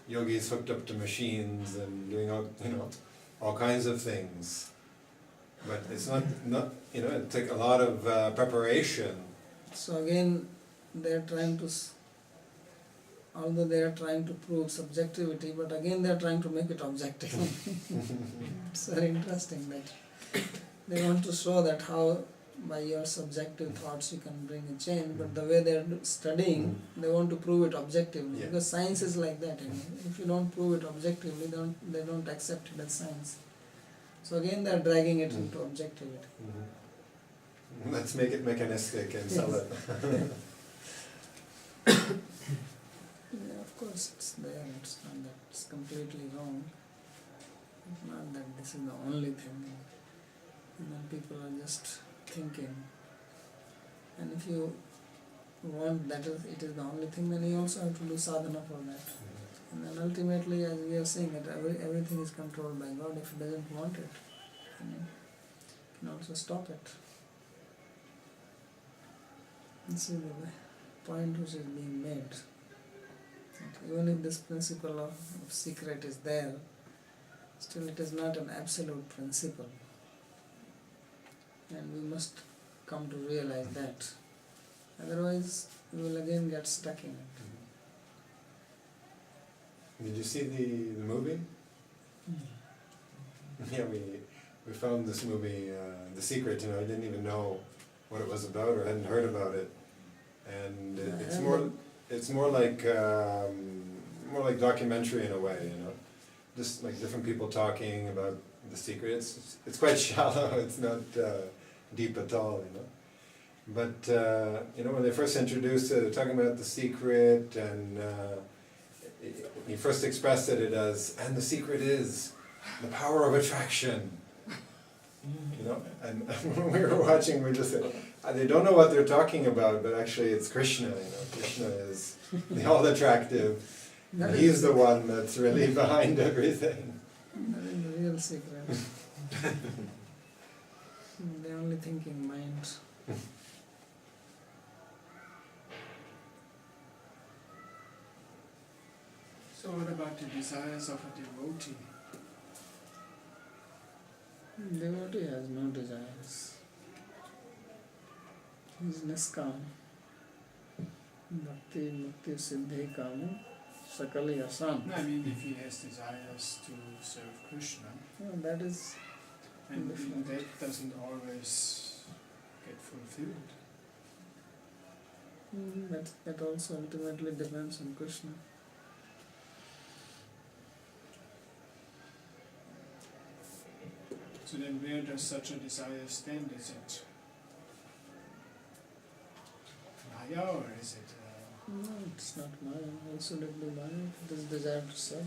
yogis hooked up to machines and doing all kinds of things. But it's not it took a lot of preparation. So again, they are trying to, although they are trying to prove subjectivity, but again they are trying to make it objective. It's very interesting that they want to show that how by your subjective thoughts you can bring a change, but the way they are studying, they want to prove it objectively. Yeah. Because science is like that. If you don't prove it objectively, they don't accept it as science. So again they are dragging it into objectivity. Mm-hmm. Let's make it mechanistic and sell it. Yeah, of course it's there. It's not that it's completely wrong. It's not that this is the only thing. And then people are just thinking. And if you want that it is the only thing, then you also have to do sadhana for that. And then ultimately, as we are saying, that everything is controlled by God. If He doesn't want it, then He can also stop it. This is the point which is being made. That even if this principle of secret is there, still it is not an absolute principle. And we must come to realize that. Otherwise, we will again get stuck in it. Did you see the movie? Yeah, we found this movie, The Secret. I didn't even know what it was about or hadn't heard about it, and it's more like documentary in a way. Just like different people talking about the secret. It's quite shallow. It's not deep at all. But when they first introduced it, they're talking about the secret, and he first expressed it as, and the secret is the power of attraction. And when we were watching, we just said, they don't know what they're talking about, but actually it's Krishna. Krishna is the all-attractive. He's the one that's really behind everything. That is the real secret. The only thinking mind. So what about the desires of a devotee? Devotee has no desires. He is niskam. Bhakti siddhi kama Sakali or son. No, I mean if he has desires to serve Krishna, That is and different. that doesn't always get fulfilled. That also ultimately depends on Krishna. So then where does such a desire stand? Is it Maya or is it No, it's not Maya. Why should it be Maya? It is desire to serve.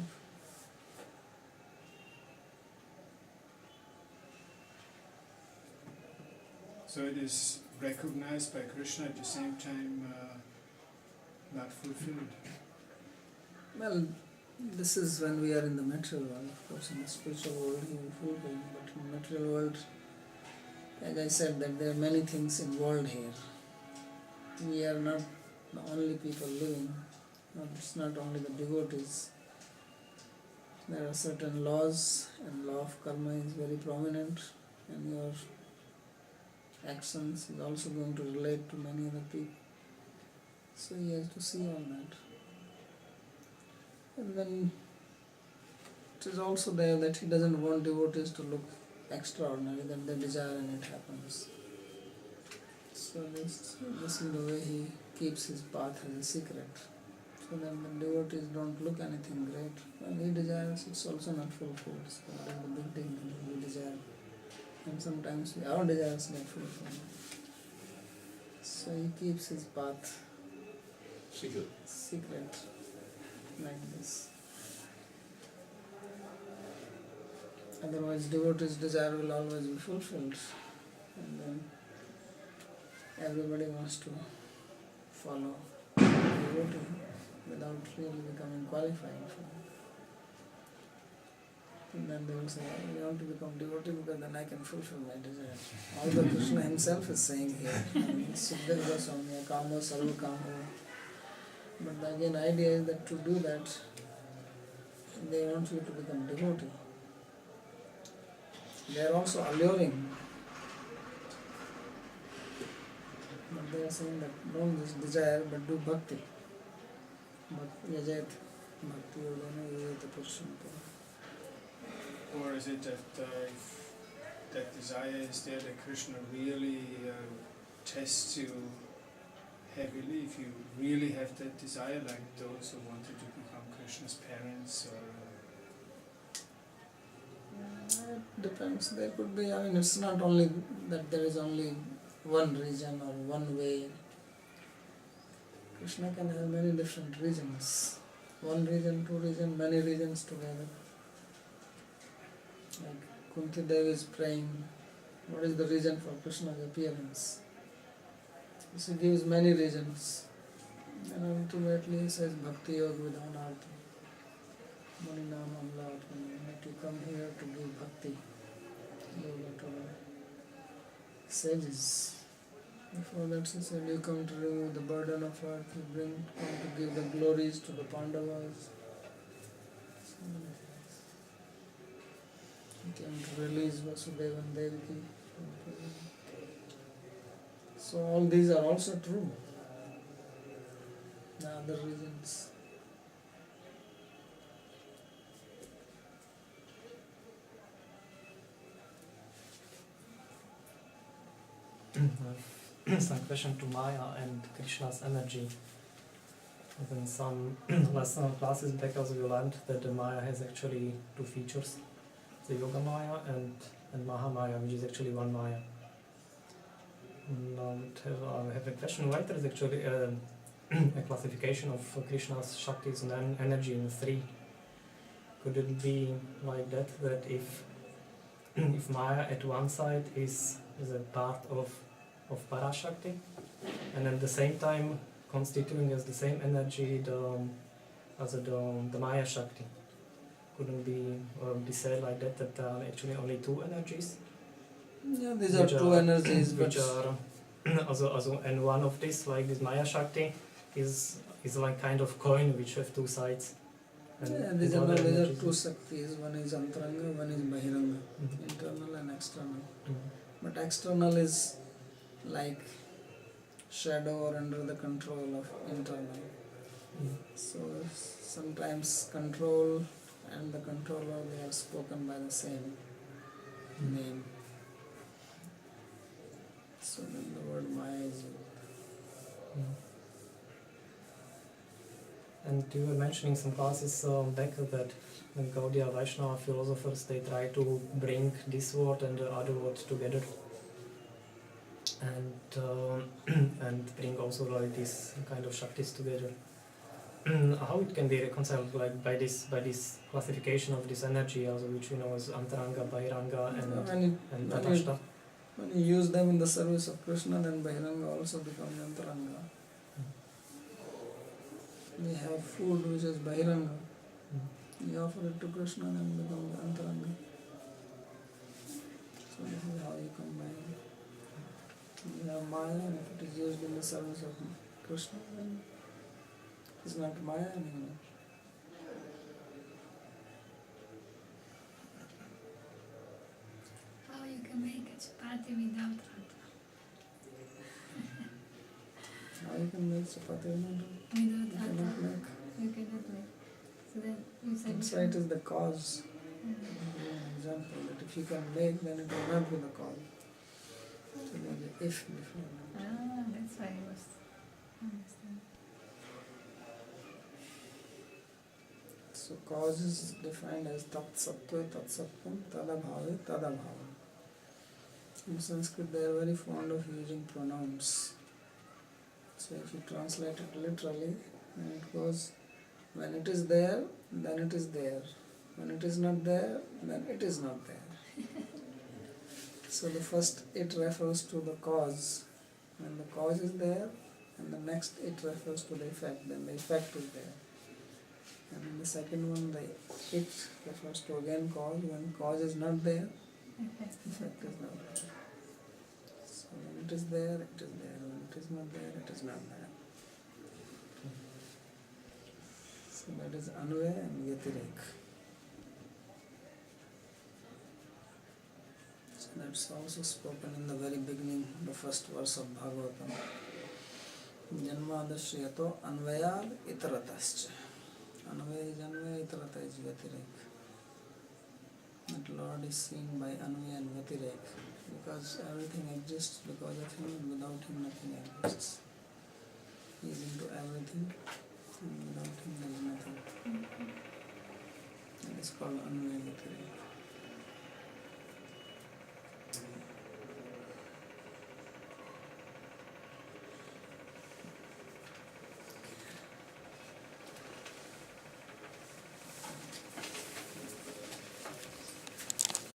so it is recognized by Krishna at the same time not fulfilled? Well, this is when we are in the material world. Of course, in the spiritual world he will fulfill, but in the material world, as I said, that there are many things involved here. We are not the only people living. It's not only the devotees. There are certain laws, and law of karma is very prominent, and your actions is also going to relate to many other people. So he has to see all that. And then it is also there that he doesn't want devotees to look extraordinary, that they desire and it happens. So this is the way he keeps his path as a secret. So that the devotees don't look anything great. When he desires, it's also not fulfilled. So that is the big thing that we desire. And sometimes our desires get fulfilled. So he keeps his path secret like this. Otherwise devotee's desire will always be fulfilled, and then everybody wants to follow the devotee without really becoming qualified for it. And then they will say, I want to become devotee because then I can fulfill my desire. Although Krishna himself is saying here, Sukhdev Goswami, Kamo Sarva Kamo. But the again idea is that to do that, they want you to become devotee. They are also alluring. But they are saying that don't just desire but do bhakti. Yajat bhakti yogana yajata purusham. Or is it that if that desire is there, that Krishna really tests you heavily, if you really have that desire, like those who wanted to become Krishna's parents, or It depends. There could be, it's not only that there is only one reason or one way. Krishna can have many different reasons. One reason, two reasons, many reasons together. Like Kunti Devi is praying, what is the reason for Krishna's appearance? She gives many reasons. And ultimately he says Bhakti Yoga Vidhanartha. Maninam Amlatmani, that you come here to give bhakti yoga to the sages. Before that she said you come to remove the burden of earth, you come to give the glories to the Pandavas. You came to release Vasudeva and Devaki. So all these are also true. The other reasons. Some question to Maya and Krishna's energy. In some classes back also we learned that the Maya has actually two features, the Yoga Maya and Maha Maya, which is actually one Maya. I have a question, why there is actually a classification of Krishna's Shaktis and energy in three? Could it be like that if Maya at one side is a part of Parashakti, and at the same time constituting as the same energy the Maya Shakti? Couldn't be said like that there are actually only two energies? Yeah, these are two energies which are also, and one of these, like this Maya Shakti, is like kind of coin which have two sides. And these are other two energies- Shaktis, one is Antaranga, one is Bahiranga, Mhm. internal and external. Mhm. But external is like shadow or under the control of internal. So sometimes control and the controller, they are spoken by the same name. So then the word Maya is used. And you were mentioning some classes back that the Gaudiya Vaishnava philosophers, they try to bring this word and the other word together, and and bring also like this kind of shaktis together. How it can be reconciled, like by this classification of this energy, also which we know as Antaranga, Bahiranga, and Tatashta. When you use them in the service of Krishna, then Bahiranga also becomes Antaranga. We have food which is Bahiranga. We offer it to Krishna and it becomes Antaranga. So this is how you combine. We have Maya, and if it is used in the service of Krishna, then it's not Maya anymore. How you can make a chapati without atta? How you can make chapati without Without atta? You cannot atta, make. you cannot make. So then you said. Insight is the cause. Mm. An example that if you can make, then it will not be the cause. So maybe if before. Ah, that's why I was understand. So cause is defined as tat sattva, tat sattvam, tadabhave, tadabhava. In Sanskrit they are very fond of using pronouns. So if you translate it literally, then it goes, when it is there, then it is there. When it is not there, then it is not there. So the first it refers to the cause. When the cause is there, and the next it refers to the effect, then the effect is there. And in the second one, the it refers to again cause. When cause is not there, effect is not there. So when it is there, it is there. When it is not there, it is not there. So that is Anvaya and Yatirek. So that's also spoken in the very beginning, the first verse of Bhagavatam. Janmadashriyato Anvayad Itaratascha. Anvaya is Anvaya, Itarata is Yatirek. That Lord is seen by Anvaya and Yatirek, because everything exists because of Him, and without Him nothing exists. He is into everything, and without Him there is nothing. That is called Anvaya Yatirek.